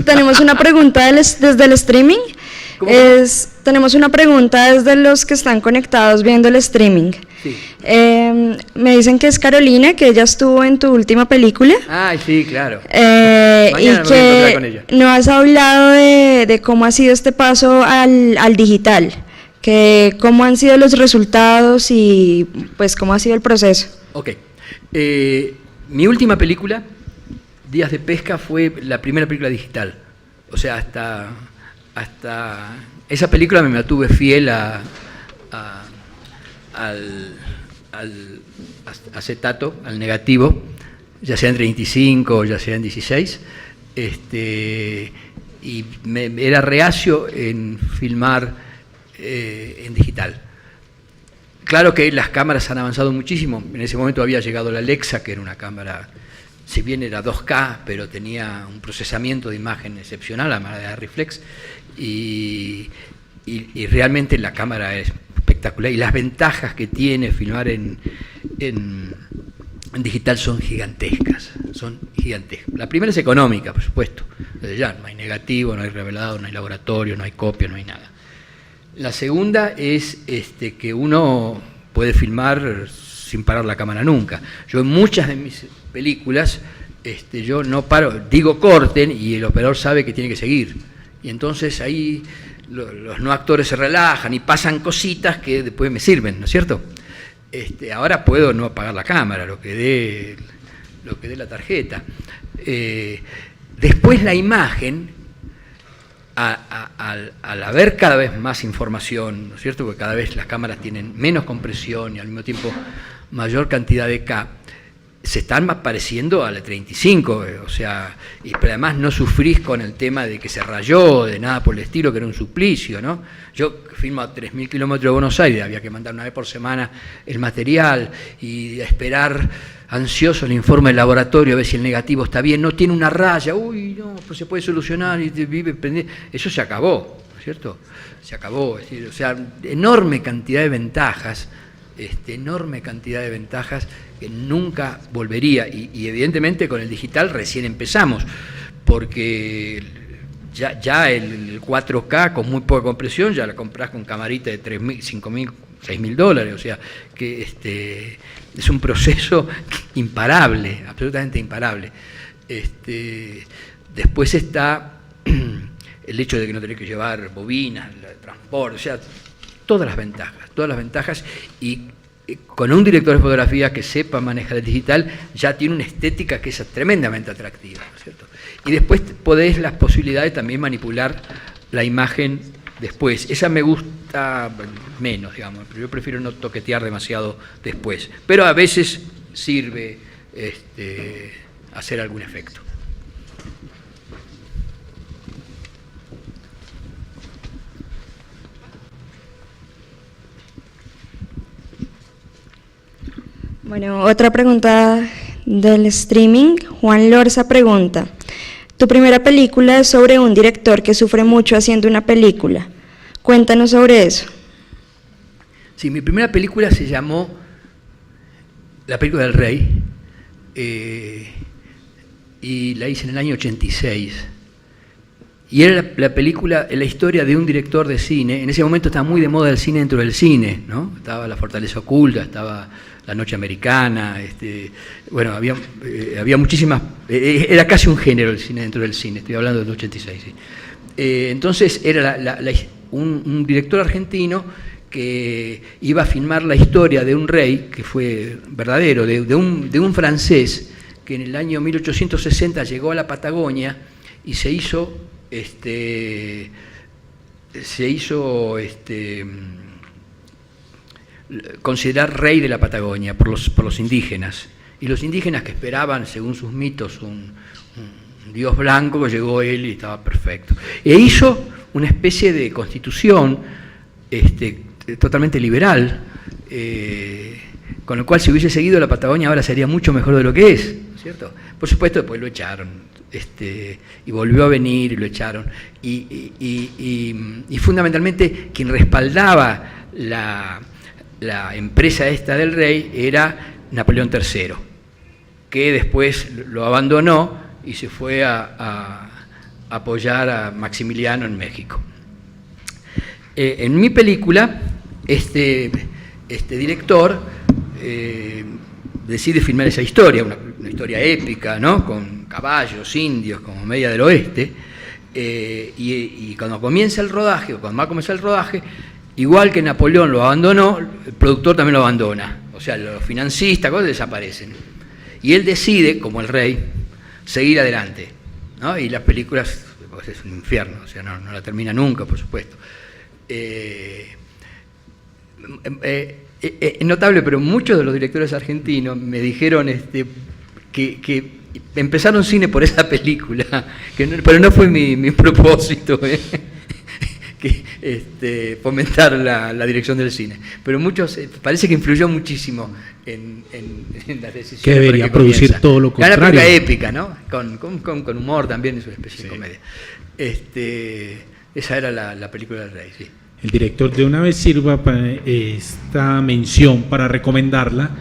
Tenemos una pregunta desde el streaming. Tenemos una pregunta desde los que están conectados viendo el streaming. Sí. Me dicen que es Carolina, que ella estuvo en tu última película. Ay, sí, claro. Y que no has hablado de cómo ha sido este paso al digital, que cómo han sido los resultados y pues cómo ha sido el proceso. Ok. Mi última película, Días de Pesca, fue la primera película digital. O sea, hasta esa película me mantuve fiel al acetato, al negativo, ya sea en 35 o ya sea en 16, y era reacio en filmar en digital. Claro que las cámaras han avanzado muchísimo. En ese momento había llegado la Alexa, que era una cámara, si bien era 2K, pero tenía un procesamiento de imagen excepcional, la manera de reflex, y realmente la cámara es espectacular, y las ventajas que tiene filmar en digital son gigantescas, La primera es económica, por supuesto, desde ya no hay negativo, no hay revelado, no hay laboratorio, no hay copia, no hay nada. La segunda es que uno puede filmar sin parar la cámara nunca. Yo en muchas de mis películas yo no paro, digo corten y el operador sabe que tiene que seguir, y entonces ahí los no actores se relajan y pasan cositas que después me sirven, ¿no es cierto? Ahora puedo no apagar la cámara, lo que dé la tarjeta. Después la imagen, al haber cada vez más información, ¿no es cierto? Porque cada vez las cámaras tienen menos compresión y al mismo tiempo mayor cantidad de K, se están pareciendo a la 35, o sea, pero además no sufrís con el tema de que se rayó, de nada por el estilo, que era un suplicio, ¿no? Yo filmo a 3.000 kilómetros de Buenos Aires, había que mandar una vez por semana el material y esperar ansioso el informe del laboratorio a ver si el negativo está bien, no tiene una raya, uy, no, pues se puede solucionar y te vive pendiente. Eso se acabó, ¿no es cierto? Se acabó, es decir, o sea, enorme cantidad de ventajas, que nunca volvería, y evidentemente con el digital recién empezamos, porque ya el 4K con muy poca compresión ya la compras con camarita de $3.000, $5.000, $6.000, o sea que es un proceso imparable, absolutamente imparable. Después está el hecho de que no tenés que llevar bobinas, el transporte, o sea, todas las ventajas, y con un director de fotografía que sepa manejar el digital, ya tiene una estética que es tremendamente atractiva, ¿no es cierto? Y después podés las posibilidades de también manipular la imagen después. Esa me gusta menos, digamos, pero yo prefiero no toquetear demasiado después. Pero a veces sirve hacer algún efecto. Bueno, otra pregunta del streaming. Juan Lorza pregunta: tu primera película es sobre un director que sufre mucho haciendo una película. Cuéntanos sobre eso. Sí, mi primera película se llamó La película del rey, y la hice en el año 86. Y era la película, la historia de un director de cine. En ese momento estaba muy de moda el cine dentro del cine, ¿no? Estaba La fortaleza oculta, estaba La noche americana, bueno, había muchísimas, era casi un género el cine dentro del cine, estoy hablando del 86, sí. Entonces era un director argentino que iba a filmar la historia de un rey, que fue verdadero, de un francés, que en el año 1860 llegó a la Patagonia y se hizo considerar rey de la Patagonia por los indígenas. Y los indígenas, que esperaban, según sus mitos, un dios blanco, que llegó él y estaba perfecto. E hizo una especie de constitución totalmente liberal, con lo cual, si hubiese seguido la Patagonia ahora sería mucho mejor de lo que es, ¿cierto? Por supuesto, después lo echaron, y volvió a venir y lo echaron. Y fundamentalmente quien respaldaba la empresa esta del rey era Napoleón III, que después lo abandonó y se fue a apoyar a Maximiliano en México. En mi película, este director decide filmar esa historia, una historia épica, ¿no? Con caballos, indios, como Media del Oeste, y cuando comienza el rodaje, o cuando va a comenzar el rodaje, igual que Napoleón lo abandonó, el productor también lo abandona, o sea, los financistas, cosas desaparecen. Y él decide, como el rey, seguir adelante, ¿no? Y las películas, pues, es un infierno, o sea, no la termina nunca, por supuesto. Es notable, pero muchos de los directores argentinos me dijeron que empezaron cine por esa película, pero no fue mi propósito, fomentar la dirección del cine. Pero muchos, parece que influyó muchísimo en las decisiones. Que debería producir comienza. todo lo contrario. Una película épica, ¿no? Con humor también, es una especie de comedia. Esa era la película del rey, sí. El director, de una vez sirva para esta mención para recomendarla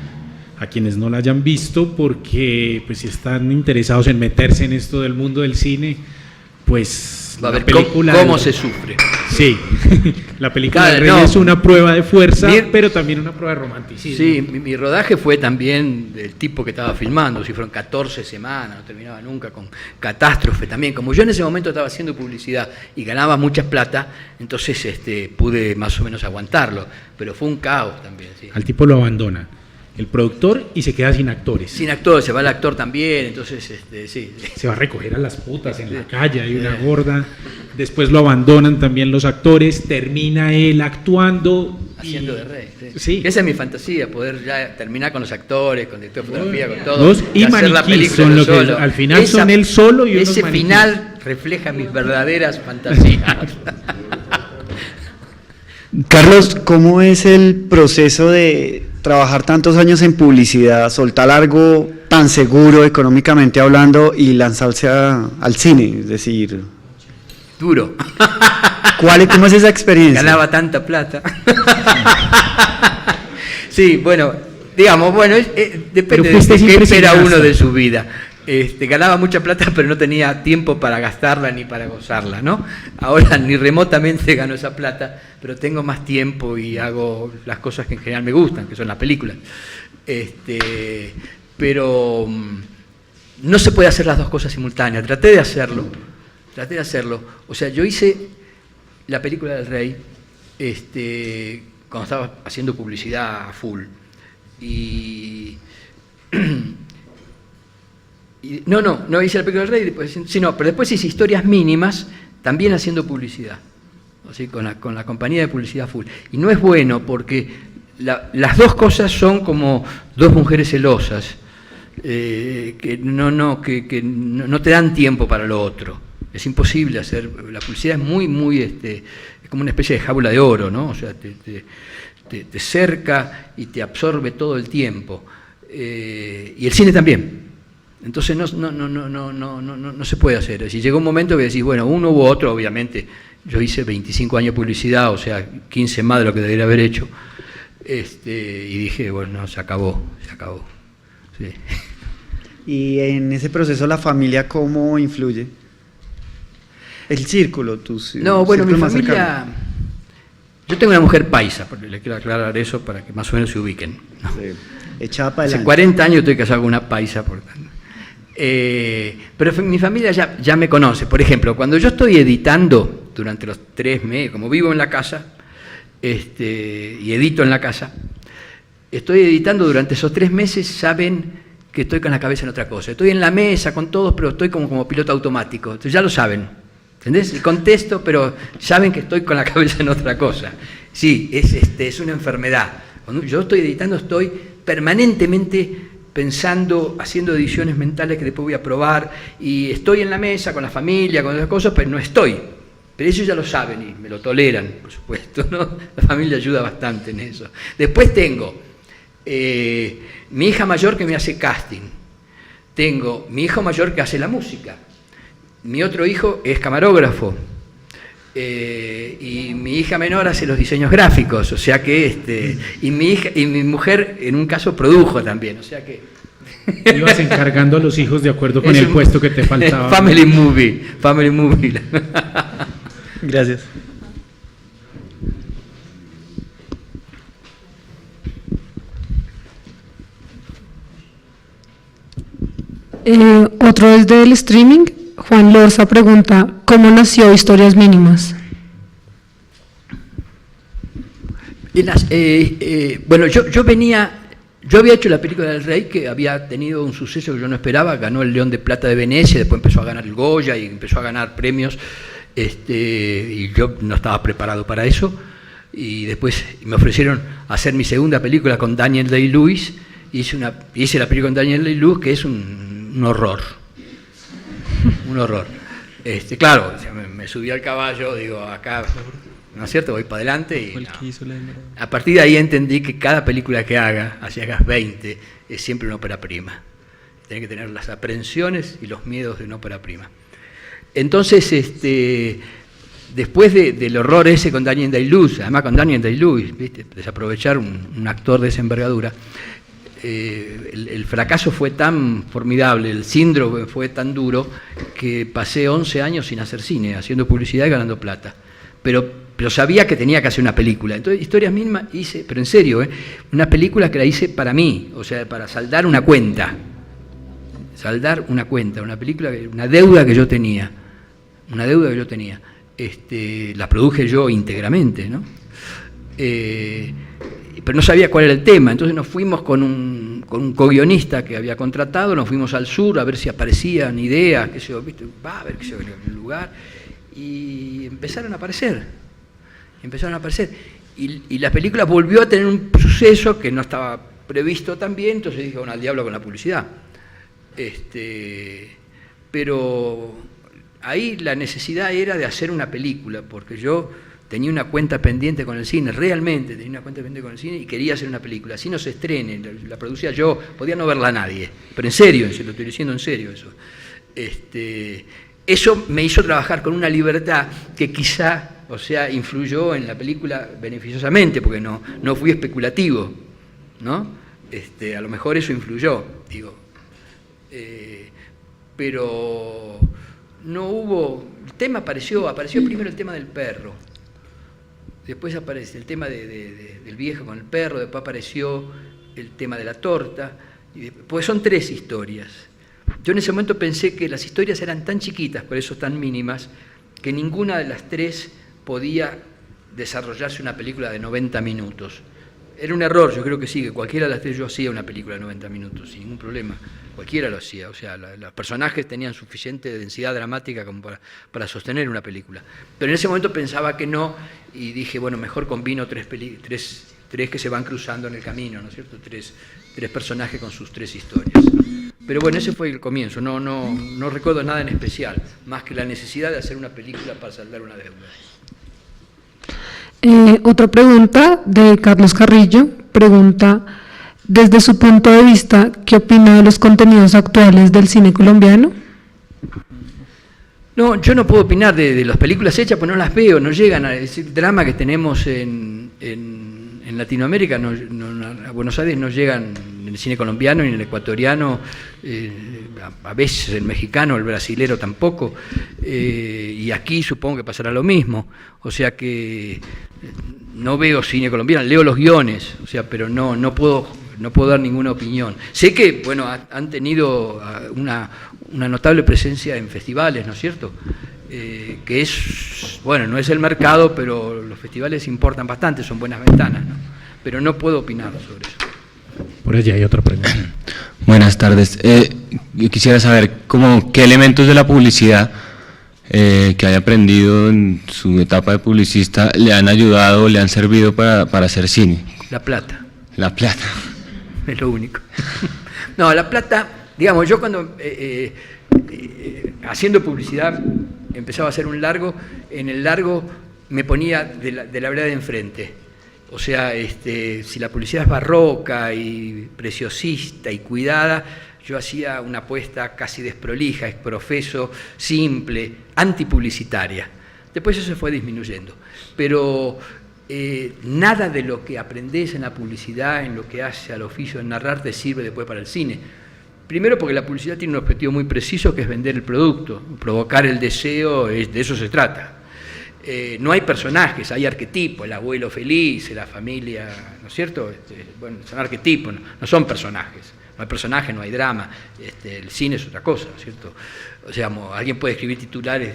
a quienes no la hayan visto, porque pues si están interesados en meterse en esto del mundo del cine, pues va a ver cómo se sufre. Sí, la película del rey es una prueba de fuerza, pero también una prueba de romanticismo. Sí, mi rodaje fue también del tipo que estaba filmando, si fueron 14 semanas, no terminaba nunca, con catástrofe también. Como yo en ese momento estaba haciendo publicidad y ganaba mucha plata, entonces pude más o menos aguantarlo, pero fue un caos también. Sí. Al tipo lo abandona el productor y se queda sin actores. Sin actores, se va el actor también, entonces sí. Se va a recoger a las putas en la calle, hay una gorda, después lo abandonan también los actores, termina él actuando. Haciendo de rey, sí. Esa es mi fantasía, poder ya terminar con los actores, con director de fotografía, con todo. Y hacer la película son lo que solo. al final son él solo y unos ese maniquís. Final refleja mis verdaderas fantasías. Carlos, ¿cómo es el proceso de trabajar tantos años en publicidad, soltar algo tan seguro económicamente hablando y lanzarse al cine? Es decir, duro. ¿Cómo es esa experiencia? Ganaba tanta plata. Sí, bueno, digamos, depende de qué espera uno de su vida. Ganaba mucha plata, pero no tenía tiempo para gastarla ni para gozarla, ¿no? Ahora ni remotamente gano esa plata, pero tengo más tiempo y hago las cosas que en general me gustan, que son las películas. Pero no se puede hacer las dos cosas simultáneas. Traté de hacerlo. O sea, yo hice la película del rey cuando estaba haciendo publicidad a full. No hice la película del rey, pero después hice historias mínimas, también haciendo publicidad, así, con la compañía de publicidad full. Y no es bueno porque las dos cosas son como dos mujeres celosas, que no te dan tiempo para lo otro. Es imposible hacer, la publicidad es muy, es como una especie de jaula de oro, ¿no? O sea, te cerca y te absorbe todo el tiempo. Y el cine también. Entonces no se puede hacer. Si llegó un momento que decís, bueno, uno u otro, obviamente, yo hice 25 años de publicidad, o sea, 15 más de lo que debería haber hecho, y dije, bueno, se acabó. Sí. Y en ese proceso, ¿la familia cómo influye? El círculo, No, bueno, mi familia... Yo tengo una mujer paisa, porque le quiero aclarar eso para que más o menos se ubiquen, ¿no? Sí. Echada para Hace adelante. 40 años estoy casado con una paisa, por tanto. Pero mi familia ya me conoce. Por ejemplo, cuando yo estoy editando durante los 3 meses, como vivo en la casa, y edito en la casa. Estoy editando durante esos 3 meses, saben que estoy con la cabeza en otra cosa. Estoy en la mesa con todos, pero estoy como piloto automático. Entonces ya lo saben, ¿entendés? Y contesto, pero saben que estoy con la cabeza en otra cosa. Sí, es una enfermedad. Cuando yo estoy editando, estoy permanentemente pensando, haciendo ediciones mentales que después voy a probar, y estoy en la mesa con la familia, con esas cosas, pero no estoy. Pero ellos ya lo saben y me lo toleran, por supuesto, ¿no? La familia ayuda bastante en eso. Después tengo mi hija mayor que me hace casting. Tengo mi hijo mayor que hace la música. Mi otro hijo es camarógrafo. Y mi hija menor hace los diseños gráficos, o sea que y mi mujer en un caso produjo también, o sea que ibas encargando a los hijos de acuerdo con el puesto que te faltaba. Family movie. Gracias. Otro es del streaming. Juan Lorza pregunta, ¿cómo nació Historias Mínimas? Bueno, yo había hecho la película del Rey, que había tenido un suceso que yo no esperaba, ganó el León de Plata de Venecia, después empezó a ganar el Goya y empezó a ganar premios, y yo no estaba preparado para eso, y después me ofrecieron hacer mi segunda película con Daniel Day-Lewis, hice la película con Daniel Day-Lewis, que es un horror. Un horror. Claro, me subí al caballo, digo, acá, ¿no es cierto? Voy para adelante y no. A partir de ahí entendí que cada película que haga, así hagas 20, es siempre una ópera prima. Tiene que tener las aprensiones y los miedos de una ópera prima. Entonces, después del horror ese con Daniel Day-Lewis, además con Daniel Day-Lewis, ¿viste? Desaprovechar un actor de esa envergadura, el fracaso fue tan formidable, el síndrome fue tan duro, que pasé 11 años sin hacer cine, haciendo publicidad y ganando plata. Pero sabía que tenía que hacer una película. Entonces, Historias Mínimas hice, pero en serio, una película que la hice para mí, o sea, para saldar una cuenta. Saldar una cuenta, una película, una deuda que yo tenía. Una deuda que yo tenía. La produje yo íntegramente, ¿no? Pero no sabía cuál era el tema, entonces nos fuimos con un co-guionista que había contratado, nos fuimos al sur a ver si aparecían ideas, qué sé yo, ¿viste? Va a ver qué sé yo, en el lugar, y empezaron a aparecer, y la película volvió a tener un suceso que no estaba previsto también, entonces dije, bueno, al diablo con la publicidad. Pero ahí la necesidad era de hacer una película, porque yo tenía una cuenta pendiente con el cine, realmente tenía una cuenta pendiente con el cine y quería hacer una película. Así no se estrene, la producía yo, podía no verla nadie, pero en serio, lo estoy diciendo en serio eso. Eso me hizo trabajar con una libertad que quizá, o sea, influyó en la película beneficiosamente, porque no fui especulativo, ¿no? A lo mejor eso influyó, digo. Pero no hubo, el tema apareció primero el tema del perro. Después aparece el tema del viejo con el perro, después apareció el tema de la torta, pues son 3 historias. Yo en ese momento pensé que las historias eran tan chiquitas, por eso tan mínimas, que ninguna de las 3 podía desarrollarse una película de 90 minutos. Era un error, yo creo que sí, que cualquiera de las 3 yo hacía una película de 90 minutos, sin ningún problema, cualquiera lo hacía, o sea, los personajes tenían suficiente densidad dramática como para sostener una película. Pero en ese momento pensaba que no, y dije, bueno, mejor combino 3 que se van cruzando en el camino, ¿no es cierto? 3 personajes con sus 3 historias. Pero bueno, ese fue el comienzo, no recuerdo nada en especial, más que la necesidad de hacer una película para saldar una deuda. Otra pregunta de Carlos Carrillo, pregunta, desde su punto de vista, ¿qué opina de los contenidos actuales del cine colombiano? No, yo no puedo opinar de las películas hechas, pues no las veo, no llegan a decir drama que tenemos en Latinoamérica, a Buenos Aires no llegan en el cine colombiano ni en el ecuatoriano, a veces el mexicano, el brasilero tampoco, y aquí supongo que pasará lo mismo, o sea que no veo cine colombiano, leo los guiones, o sea, pero no puedo no puedo dar ninguna opinión. Sé que, bueno, han tenido una notable presencia en festivales, ¿no es cierto? Que es, bueno, no es el mercado, pero los festivales importan bastante, son buenas ventanas, ¿no? Pero no puedo opinar sobre eso. Por allá hay otra pregunta. Buenas tardes. Yo quisiera saber qué elementos de la publicidad que haya aprendido en su etapa de publicista le han ayudado, le han servido para hacer cine. La plata. La plata. Es lo único. No, la plata, digamos, yo cuando haciendo publicidad empezaba a hacer un largo, en el largo me ponía de la vereda de enfrente. O sea, si la publicidad es barroca y preciosista y cuidada, yo hacía una apuesta casi desprolija, exprofeso, simple, antipublicitaria. Después eso se fue disminuyendo. Pero nada de lo que aprendés en la publicidad, en lo que hace al oficio de narrar, te sirve después para el cine. Primero porque la publicidad tiene un objetivo muy preciso, que es vender el producto, provocar el deseo, de eso se trata. No hay personajes, hay arquetipos, el abuelo feliz, la familia, ¿no es cierto? Bueno, son arquetipos, no son personajes. No hay personaje, no hay drama. El cine es otra cosa, ¿no es cierto? O sea, alguien puede escribir titulares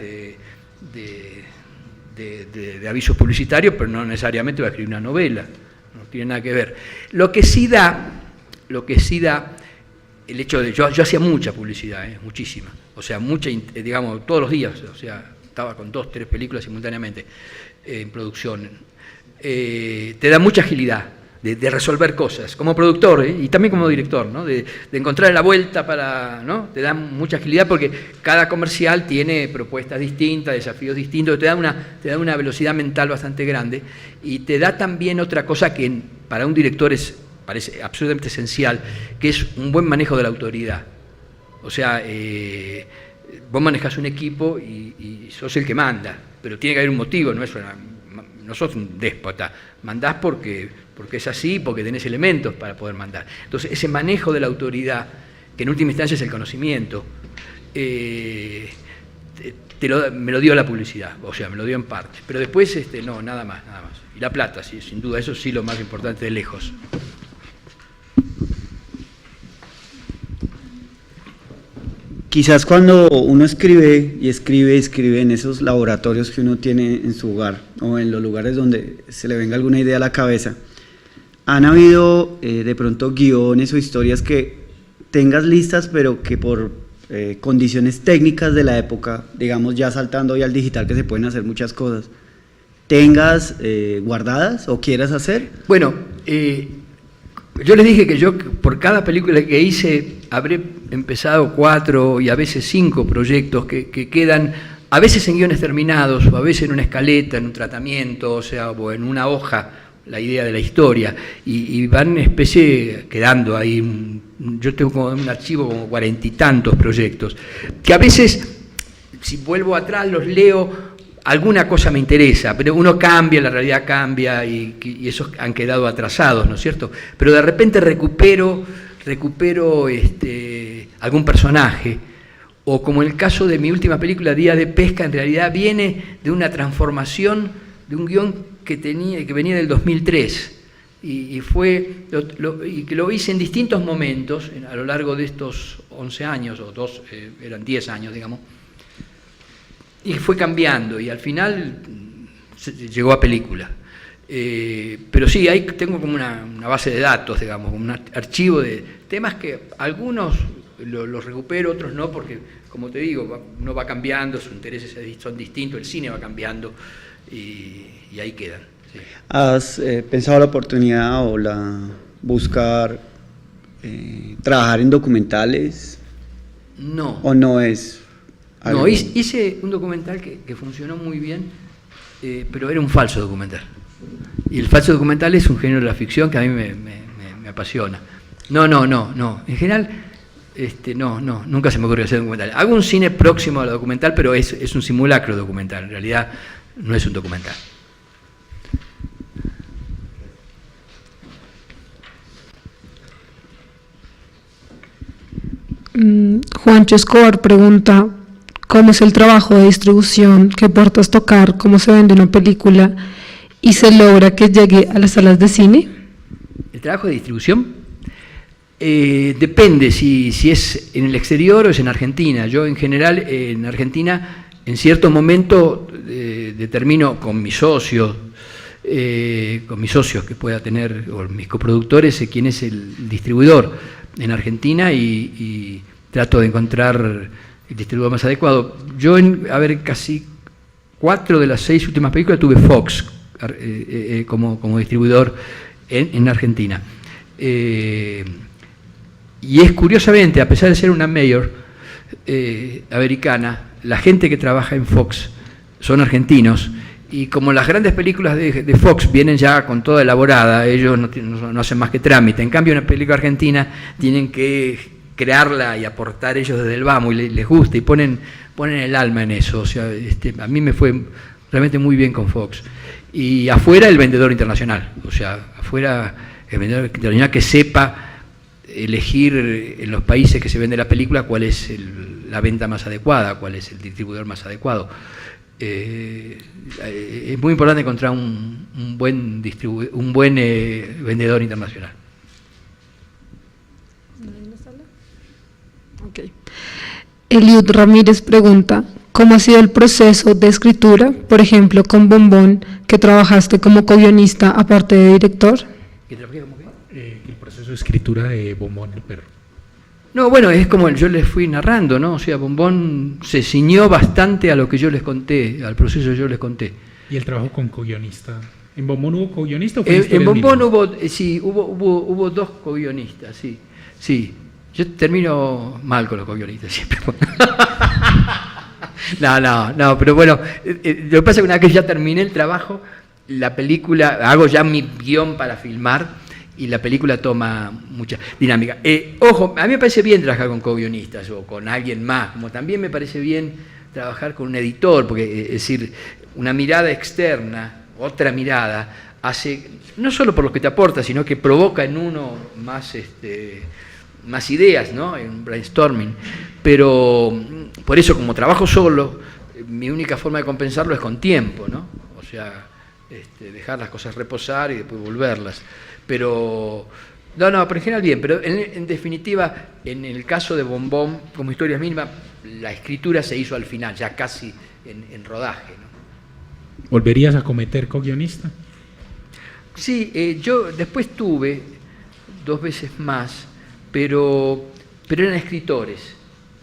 de avisos publicitarios, pero no necesariamente va a escribir una novela. No tiene nada que ver. Lo que sí da el hecho de... Yo hacía mucha publicidad, muchísima. O sea, mucha, digamos, todos los días, o sea... estaba con 2, 3 películas simultáneamente en producción, te da mucha agilidad de resolver cosas, como productor y también como director, ¿no? de encontrar la vuelta para, ¿no? Te da mucha agilidad porque cada comercial tiene propuestas distintas, desafíos distintos, te da una velocidad mental bastante grande y te da también otra cosa que para un director parece absolutamente esencial, que es un buen manejo de la autoridad. O sea, vos manejás un equipo y sos el que manda, pero tiene que haber un motivo, no sos un déspota, mandás porque es así, porque tenés elementos para poder mandar. Entonces, ese manejo de la autoridad, que en última instancia es el conocimiento, me lo dio la publicidad, o sea, me lo dio en parte, pero después, no, nada más. Y la plata, sí, sin duda, eso sí lo más importante de lejos. Quizás cuando uno escribe en esos laboratorios que uno tiene en su hogar o en los lugares donde se le venga alguna idea a la cabeza, ¿han habido de pronto guiones o historias que tengas listas pero que por condiciones técnicas de la época, digamos ya saltando hoy al digital que se pueden hacer muchas cosas, tengas guardadas o quieras hacer? Bueno, yo les dije que yo por cada película que hice habré empezado 4 y a veces 5 proyectos que quedan a veces en guiones terminados o a veces en una escaleta, en un tratamiento, o sea, o en una hoja, la idea de la historia, y van especie quedando ahí. Yo tengo como un archivo como 40 y tantos proyectos, que a veces, si vuelvo atrás, los leo, alguna cosa me interesa, pero uno cambia, la realidad cambia y esos han quedado atrasados, ¿no es cierto? Pero de repente recupero algún personaje, o como en el caso de mi última película, Día de Pesca, en realidad viene de una transformación de un guión que venía del 2003, y que lo hice en distintos momentos a lo largo de estos 11 años, eran 10 años, digamos, y fue cambiando, y al final llegó a película. Pero sí, ahí tengo como una base de datos, digamos, un archivo de temas que algunos los recupero, otros no, porque, como te digo, uno va cambiando, sus intereses son distintos, el cine va cambiando, y ahí quedan. Sí. ¿Has pensado la oportunidad o buscar trabajar en documentales? No. ¿O no es algo? No, hice un documental que funcionó muy bien, pero era un falso documental. Y el falso documental es un género de la ficción que a mí me apasiona. No. En general, no, nunca se me ocurrió hacer un documental. Hago un cine próximo al documental, pero es un simulacro documental. En realidad, no es un documental. Juancho Escobar pregunta: ¿cómo es el trabajo de distribución? ¿Qué puertas tocar? ¿Cómo se vende una película? ¿Y se logra que llegue a las salas de cine? ¿El trabajo de distribución? Depende si es en el exterior o es en Argentina. Yo en general en Argentina en cierto momento determino con mis socios que pueda tener, o mis coproductores, quién es el distribuidor en Argentina y trato de encontrar el distribuidor más adecuado. Yo casi 4 de las 6 últimas películas tuve Fox como distribuidor en Argentina. Y es curiosamente, a pesar de ser una mayor americana, la gente que trabaja en Fox son argentinos, y como las grandes películas de Fox vienen ya con toda elaborada, ellos no hacen más que trámite. En cambio, una película argentina tienen que crearla y aportar ellos desde el vamos, y les gusta, y ponen el alma en eso. O sea, a mí me fue realmente muy bien con Fox. Y afuera el vendedor internacional, o sea, afuera el vendedor internacional que sepa elegir en los países que se vende la película cuál es la venta más adecuada, cuál es el distribuidor más adecuado. Es muy importante encontrar un buen vendedor internacional. Okay. Eliud Ramírez pregunta, ¿cómo ha sido el proceso de escritura, por ejemplo, con Bombón, que trabajaste como co-guionista aparte de director? El proceso de escritura de Bombón, el perro. No, bueno, es como yo les fui narrando, ¿no? O sea, Bombón se ciñó bastante a lo que yo les conté, al proceso que yo les conté. ¿Y el trabajo con co-guionista? ¿En Bombón hubo co-guionista o fue En Bombón hubo 2 co-guionistas, sí. Yo termino mal con los co-guionistas siempre. No, pero bueno, lo que pasa es que una vez que ya terminé el trabajo, la película, hago ya mi guión para filmar, y la película toma mucha dinámica. Ojo, a mí me parece bien trabajar con co-guionistas o con alguien más, como también me parece bien trabajar con un editor, porque es decir, una mirada externa, otra mirada, hace, no solo por lo que te aporta, sino que provoca en uno más ideas, ¿no? En un brainstorming. Pero por eso, como trabajo solo, mi única forma de compensarlo es con tiempo, ¿no? O sea, dejar las cosas reposar y después volverlas. Pero pero en general bien, pero en definitiva, en el caso de Bombón, como historias mínimas, la escritura se hizo al final, ya casi en rodaje, ¿no? ¿Volverías a cometer co-guionista? Sí, yo después tuve 2 veces más, pero eran escritores,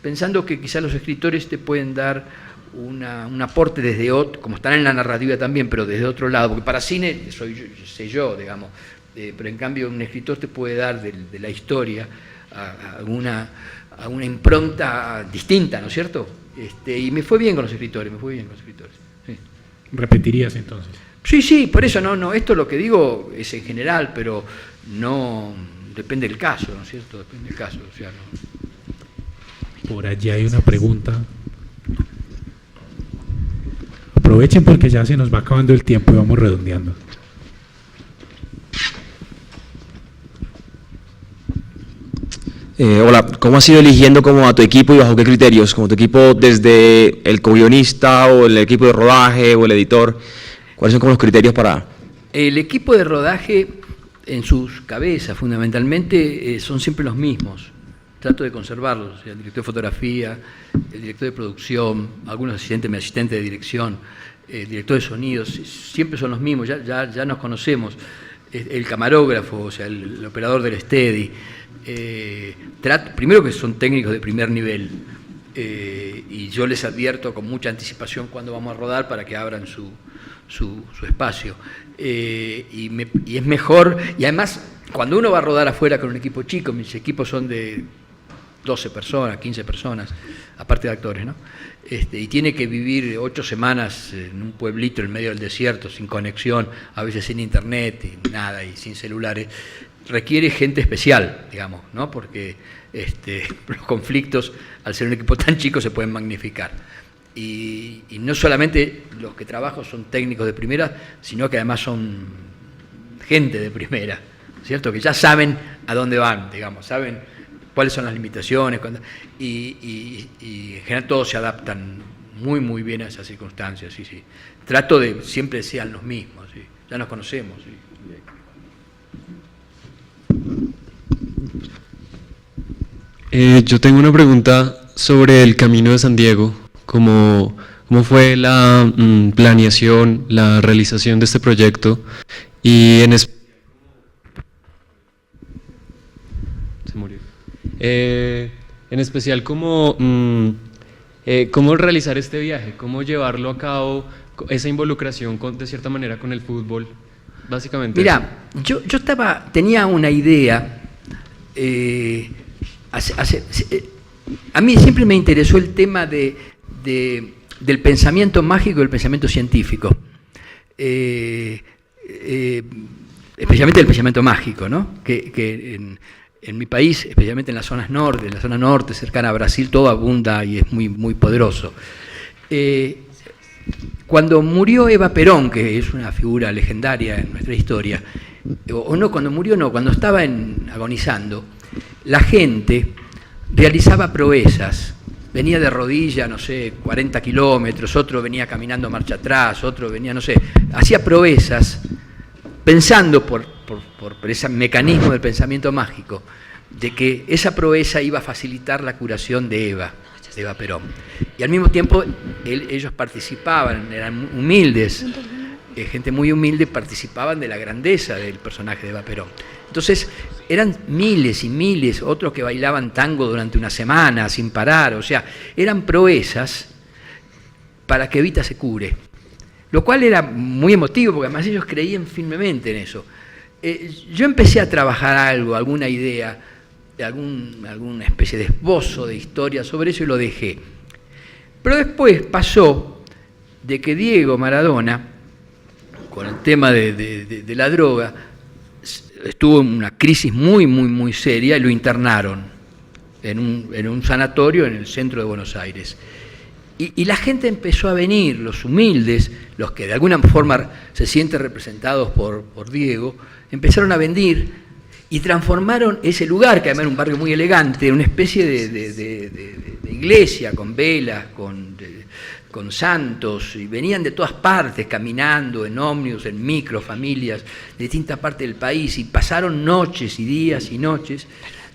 pensando que quizás los escritores te pueden dar un aporte desde otro, como están en la narrativa también, pero desde otro lado, porque para cine sé yo, digamos. Pero en cambio un escritor te puede dar de la historia a una impronta distinta, ¿no es cierto? Y me fue bien con los escritores, sí. ¿Repetirías entonces? Sí, por eso no, esto lo que digo es en general, pero no, depende del caso, ¿no es cierto? Depende del caso, o sea, no. Por allí hay una pregunta. Aprovechen porque ya se nos va acabando el tiempo y vamos redondeando. Hola, ¿cómo has ido eligiendo como a tu equipo y bajo qué criterios? Como tu equipo desde el co-guionista o el equipo de rodaje o el editor, ¿cuáles son como los criterios para...? El equipo de rodaje en sus cabezas fundamentalmente son siempre los mismos, trato de conservarlos, o sea, el director de fotografía, el director de producción, algunos asistentes de dirección, el director de sonidos, siempre son los mismos, ya nos conocemos, el camarógrafo, o sea, el operador del steady. Primero que son técnicos de primer nivel, y yo les advierto con mucha anticipación cuando vamos a rodar para que abran su espacio, y es mejor, y además cuando uno va a rodar afuera con un equipo chico, mis equipos son de 12 personas, 15 personas, aparte de actores, ¿no? Y tiene que vivir 8 semanas en un pueblito en medio del desierto, sin conexión, a veces sin internet y nada, y sin celulares. Requiere gente especial, digamos, ¿no? Porque los conflictos, al ser un equipo tan chico, se pueden magnificar. Y no solamente los que trabajo son técnicos de primera, sino que además son gente de primera, ¿cierto? Que ya saben a dónde van, digamos, saben cuáles son las limitaciones, y en general todos se adaptan muy, muy bien a esas circunstancias, sí. Trato de siempre sean los mismos, ¿sí? Ya nos conocemos, ¿sí? Yo tengo una pregunta sobre el Camino de San Diego. ¿Cómo fue la planeación, la realización de este proyecto? Y en especial, ¿cómo realizar este viaje? ¿Cómo llevarlo a cabo, esa involucración de cierta manera con el fútbol? Básicamente. Mira, yo tenía una idea. A mí siempre me interesó el tema del pensamiento mágico y el pensamiento científico. Especialmente el pensamiento mágico, ¿no? Que en mi país, especialmente en la zona norte, cercana a Brasil, todo abunda y es muy, muy poderoso. Cuando murió Eva Perón, que es una figura legendaria en nuestra historia, cuando estaba agonizando, la gente realizaba proezas. Venía de rodilla, 40 kilómetros, otro venía caminando marcha atrás, otro venía, hacía proezas pensando por ese mecanismo del pensamiento mágico, de que esa proeza iba a facilitar la curación de Eva Perón. Y al mismo tiempo ellos participaban, eran humildes, gente muy humilde, participaban de la grandeza del personaje de Eva Perón. Entonces eran miles y miles, otros que bailaban tango durante una semana sin parar, o sea, eran proezas para que Evita se cure. Lo cual era muy emotivo, porque además ellos creían firmemente en eso. Yo empecé a trabajar alguna idea, alguna especie de esbozo de historia sobre eso y lo dejé. Pero después pasó de que Diego Maradona, con el tema de la droga, estuvo en una crisis muy, muy, muy seria y lo internaron en un sanatorio en el centro de Buenos Aires. Y la gente empezó a venir, los humildes, los que de alguna forma se sienten representados por Diego, empezaron a venir y transformaron ese lugar, que además era un barrio muy elegante, en una especie de iglesia con velas, con santos, y venían de todas partes caminando en ómnibus, en micro, familias de distintas partes del país, y pasaron noches y días y noches,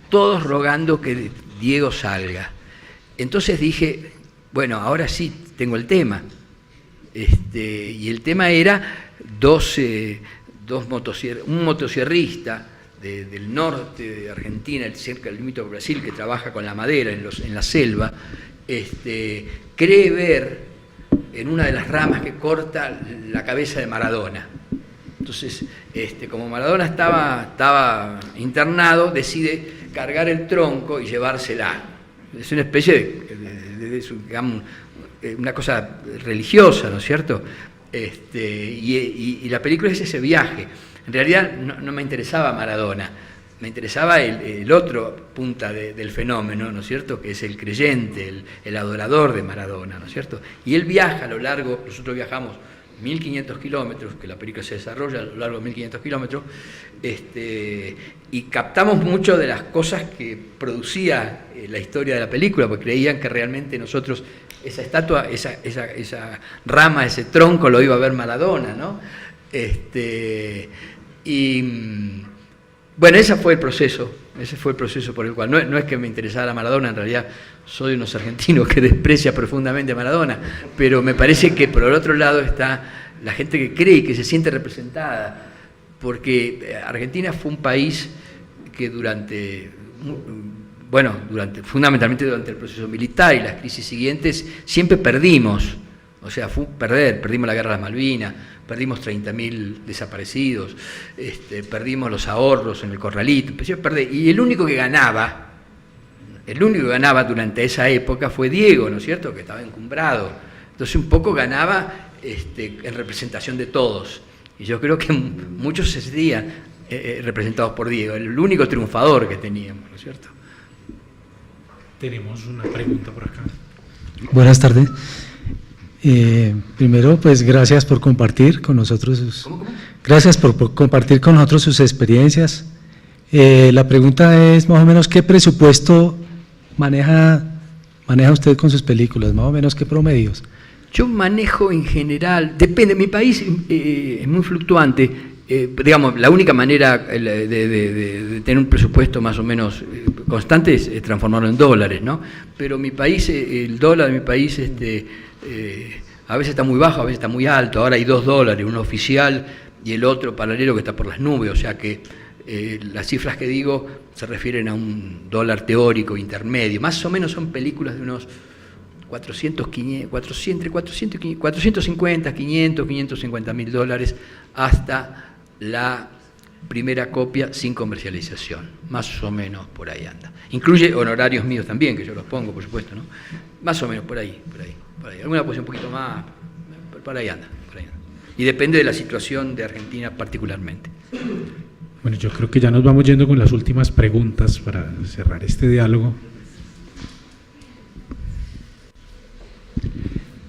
todos rogando que Diego salga. Entonces dije, bueno, ahora sí tengo el tema. Y el tema era un motosierrista del norte de Argentina, cerca del límite de Brasil, que trabaja con la madera en la selva, cree ver en una de las ramas que corta la cabeza de Maradona. Entonces, como Maradona estaba internado, decide cargar el tronco y llevársela. Es una especie digamos, una cosa religiosa, ¿no es cierto? Y la película es ese viaje. En realidad no me interesaba Maradona, me interesaba el otro punta del fenómeno, ¿no es cierto?, que es el creyente, el adorador de Maradona, ¿no es cierto? Y él viaja a lo largo, nosotros viajamos 1.500 kilómetros, que la película se desarrolla a lo largo de 1.500 kilómetros, y captamos mucho de las cosas que producía la historia de la película, porque creían que realmente nosotros, esa estatua, esa rama, ese tronco lo iba a ver Maradona, ¿no? Bueno, ese fue el proceso por el cual, no es que me interesara Maradona, en realidad soy de unos argentinos que desprecia profundamente a Maradona, pero me parece que por el otro lado está la gente que cree y que se siente representada, porque Argentina fue un país que fundamentalmente durante el proceso militar y las crisis siguientes, siempre perdimos, o sea, perdimos la guerra de las Malvinas, perdimos 30.000 desaparecidos, perdimos los ahorros en el corralito, y el único que ganaba durante esa época fue Diego, ¿no es cierto?, que estaba encumbrado. Entonces un poco ganaba en representación de todos. Y yo creo que muchos se sentían representados por Diego, el único triunfador que teníamos, ¿no es cierto? Tenemos una pregunta por acá. Buenas tardes. Primero, pues gracias por compartir con nosotros gracias por compartir con nosotros sus experiencias. La pregunta es más o menos ¿qué presupuesto maneja usted con sus películas? Más o menos ¿qué promedios? Yo manejo en general, depende, mi país es muy fluctuante. digamos, la única manera de tener un presupuesto más o menos constante es transformarlo en dólares, ¿no? Pero mi país, el dólar de mi país, a veces está muy bajo, a veces está muy alto. Ahora hay $2, uno oficial y el otro paralelo que está por las nubes, o sea que las cifras que digo se refieren a un dólar teórico intermedio. Más o menos son películas de unos 450, 500, 550 mil dólares hasta la primera copia sin comercialización, más o menos por ahí anda. Incluye honorarios míos también, que yo los pongo, por supuesto, ¿no? Más o menos por ahí. Alguna puede ser un poquito más, por ahí anda. Y depende de la situación de Argentina particularmente. Bueno, yo creo que ya nos vamos yendo con las últimas preguntas para cerrar este diálogo.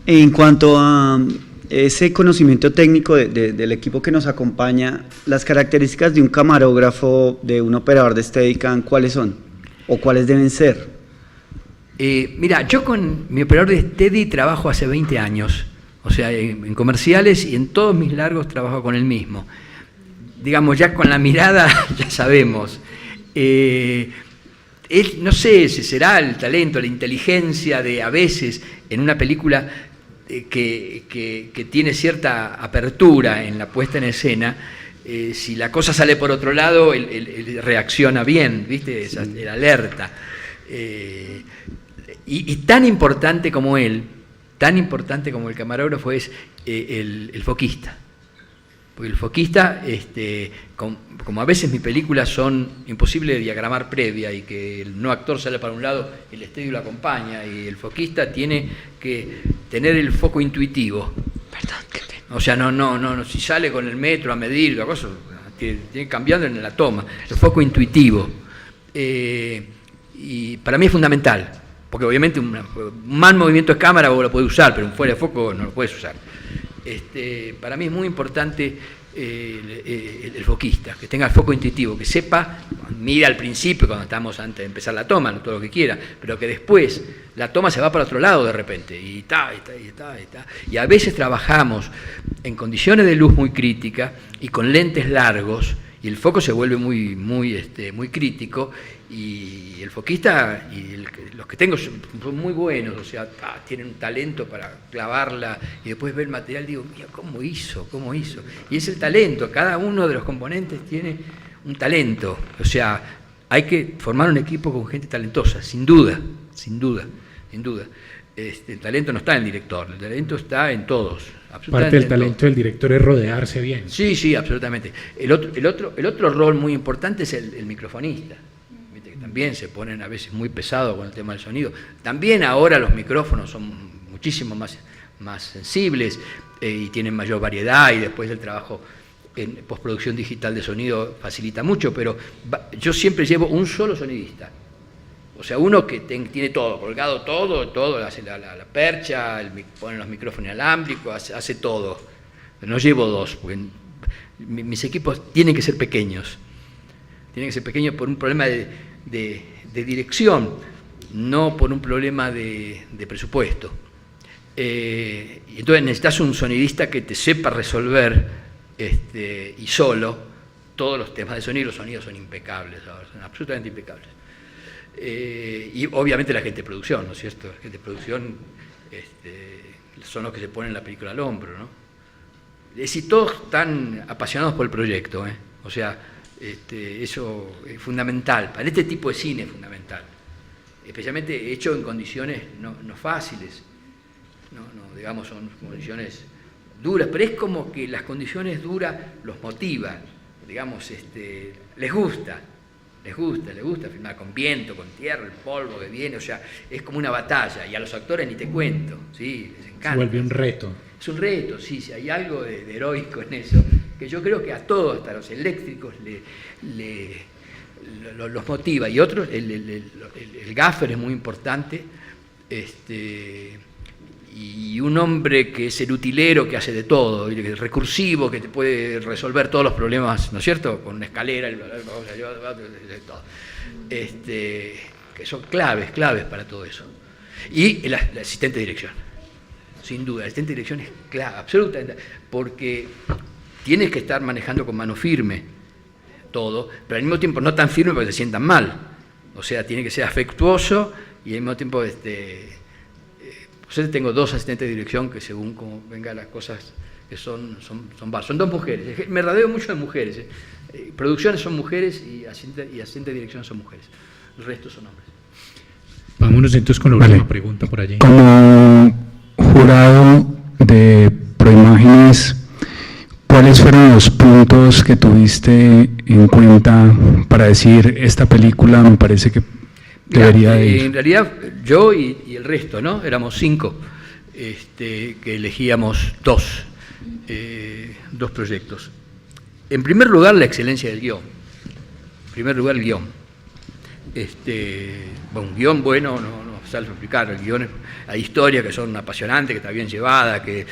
En cuanto a ese conocimiento técnico del equipo que nos acompaña, las características de un camarógrafo, de un operador de Steadicam, ¿cuáles son? ¿O cuáles deben ser? Mira, yo con mi operador de Steady trabajo hace 20 años, o sea, en comerciales y en todos mis largos trabajo con el mismo. Digamos, ya con la mirada ya sabemos. No sé si será el talento, la inteligencia de a veces en una película que tiene cierta apertura en la puesta en escena, si la cosa sale por otro lado, él reacciona bien, ¿viste? El alerta. Y tan importante como él, tan importante como el camarógrafo es el foquista. Porque el foquista, como a veces mis películas son imposibles de diagramar previa y que el no actor sale para un lado, el estudio lo acompaña y el foquista tiene que tener el foco intuitivo. O sea, no, si sale con el metro a medir, la cosa, tiene cambiando en la toma, el foco intuitivo. Y para mí es fundamental, porque obviamente un mal movimiento de cámara vos lo podés usar, pero un fuera de foco no lo puedes usar. Para mí es muy importante el foquista, que tenga el foco intuitivo, que sepa, mira al principio cuando estamos antes de empezar la toma, no todo lo que quiera, pero que después la toma se va para otro lado de repente, y a veces trabajamos en condiciones de luz muy crítica y con lentes largos, y el foco se vuelve muy crítico, y el foquista y los que tengo son muy buenos, o sea, tienen un talento para clavarla y después ver el material, digo, mira, ¿cómo hizo? Y es el talento, cada uno de los componentes tiene un talento, o sea, hay que formar un equipo con gente talentosa, sin duda. El talento no está en el director, el talento está en todos. Parte del talento del director es rodearse bien. Sí, absolutamente. El otro rol muy importante es el microfonista. También se ponen a veces muy pesados con el tema del sonido. También ahora los micrófonos son muchísimo más sensibles y tienen mayor variedad, y después el trabajo en postproducción digital de sonido facilita mucho, pero yo siempre llevo un solo sonidista. O sea, uno que tiene todo, colgado todo, hace la percha, pone los micrófonos inalámbricos, hace todo. No llevo dos, porque mis equipos tienen que ser pequeños. Tienen que ser pequeños por un problema de dirección, no por un problema de presupuesto. Y entonces necesitas un sonidista que te sepa resolver y solo todos los temas de sonido. Los sonidos son impecables ahora, son absolutamente impecables. Y obviamente la gente de producción, ¿no es cierto? La gente de producción son los que se ponen la película al hombro, ¿no? Es decir, todos están apasionados por el proyecto, ¿eh? O sea, eso es fundamental, para este tipo de cine es fundamental, especialmente hecho en condiciones no fáciles, digamos, son condiciones duras, pero es como que las condiciones duras los motivan, digamos, les gusta filmar con viento, con tierra, el polvo que viene, o sea, es como una batalla, y a los actores ni te cuento, ¿sí? Les encanta. Se vuelve un reto. Es un reto, sí, hay algo de heroico en eso, que yo creo que a todos, hasta los eléctricos, los motiva. Y otros, el gaffer es muy importante, y un hombre que es el utilero, que hace de todo, el recursivo, que te puede resolver todos los problemas, ¿no es cierto?, con una escalera, todo. Que son claves para todo eso. Y el asistente de dirección. Sin duda, el asistente de dirección es clave, absolutamente, porque tienes que estar manejando con mano firme todo, pero al mismo tiempo no tan firme porque se sientan mal. O sea, tiene que ser afectuoso y al mismo tiempo, yo tengo 2 asistentes de dirección que según como vengan las cosas que son 2 mujeres. Me rodeo mucho de mujeres. Producciones son mujeres y asistentes de dirección son mujeres. El resto son hombres. Vámonos entonces con la última pregunta por allí. Como jurado de Proimágenes, ¿cuáles fueron los puntos que tuviste en cuenta para decir esta película me parece que debería de ir? En realidad yo y el resto, ¿no? Éramos 5 que elegíamos 2 proyectos. En primer lugar, la excelencia del guión. En primer lugar, el guión. Un guión bueno, no salvo explicar, hay historias que son apasionantes, que está bien llevada, que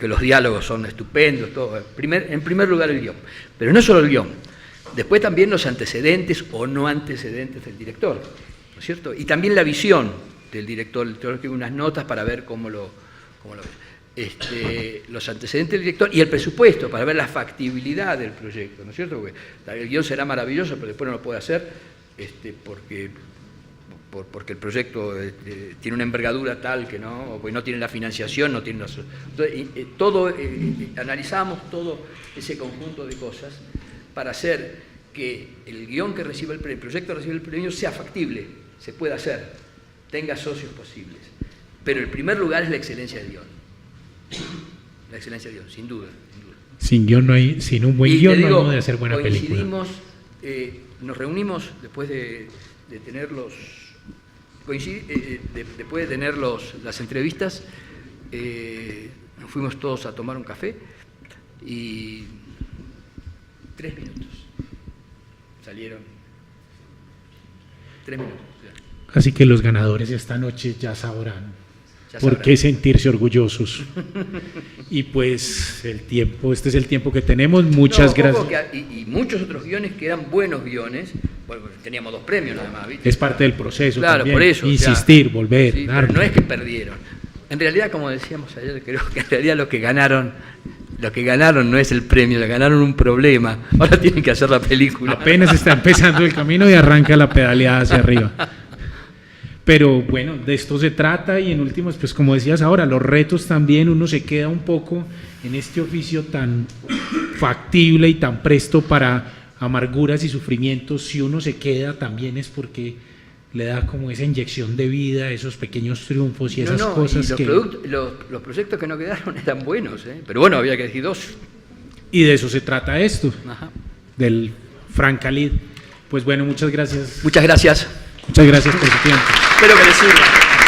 los diálogos son estupendos, todo. En primer lugar el guión, pero no solo el guión, después también los antecedentes o no antecedentes del director, ¿no es cierto? Y también la visión del director, el director escribe unas notas para ver cómo lo ve. Los antecedentes del director y el presupuesto para ver la factibilidad del proyecto, ¿no es cierto? Porque el guión será maravilloso, pero después no lo puede hacer porque el proyecto tiene una envergadura tal que no, o no tiene la financiación, no tiene analizamos todo ese conjunto de cosas para hacer que el guión que recibe el proyecto que recibe el premio sea factible, se pueda hacer, tenga socios posibles. Pero el primer lugar es la excelencia del guión. La excelencia del guión, sin duda. Sin guión no hay, sin un buen guión no hay modo de hacer buena película. Nos reunimos después de tener después de tener las entrevistas, nos fuimos todos a tomar un café y 3 minutos salieron. 3 minutos. Así que los ganadores esta noche ya sabrán por qué sentirse orgullosos. Y pues este es el tiempo que tenemos. Muchas gracias. Y muchos otros guiones que eran buenos guiones. Bueno, teníamos 2 premios nada más, ¿viste? Es parte del proceso. Claro, también. por eso. Insistir, volver. Sí, pero no es que perdieron. En realidad, como decíamos ayer, creo que en realidad lo que ganaron no es el premio, le ganaron un problema. Ahora tienen que hacer la película. Apenas está empezando el camino y arranca la pedaleada hacia arriba. Pero bueno, de esto se trata y en últimas, pues como decías ahora, los retos también, uno se queda un poco en este oficio tan factible y tan presto para amarguras y sufrimientos. Si uno se queda también es porque le da como esa inyección de vida, esos pequeños triunfos y esas cosas y los proyectos que no quedaron eran buenos, pero bueno, había que elegir 2. Y de eso se trata esto, Ajá. Del Francalid. Pues bueno, muchas gracias. Muchas gracias. Muchas gracias por su tiempo. Espero que les sirva.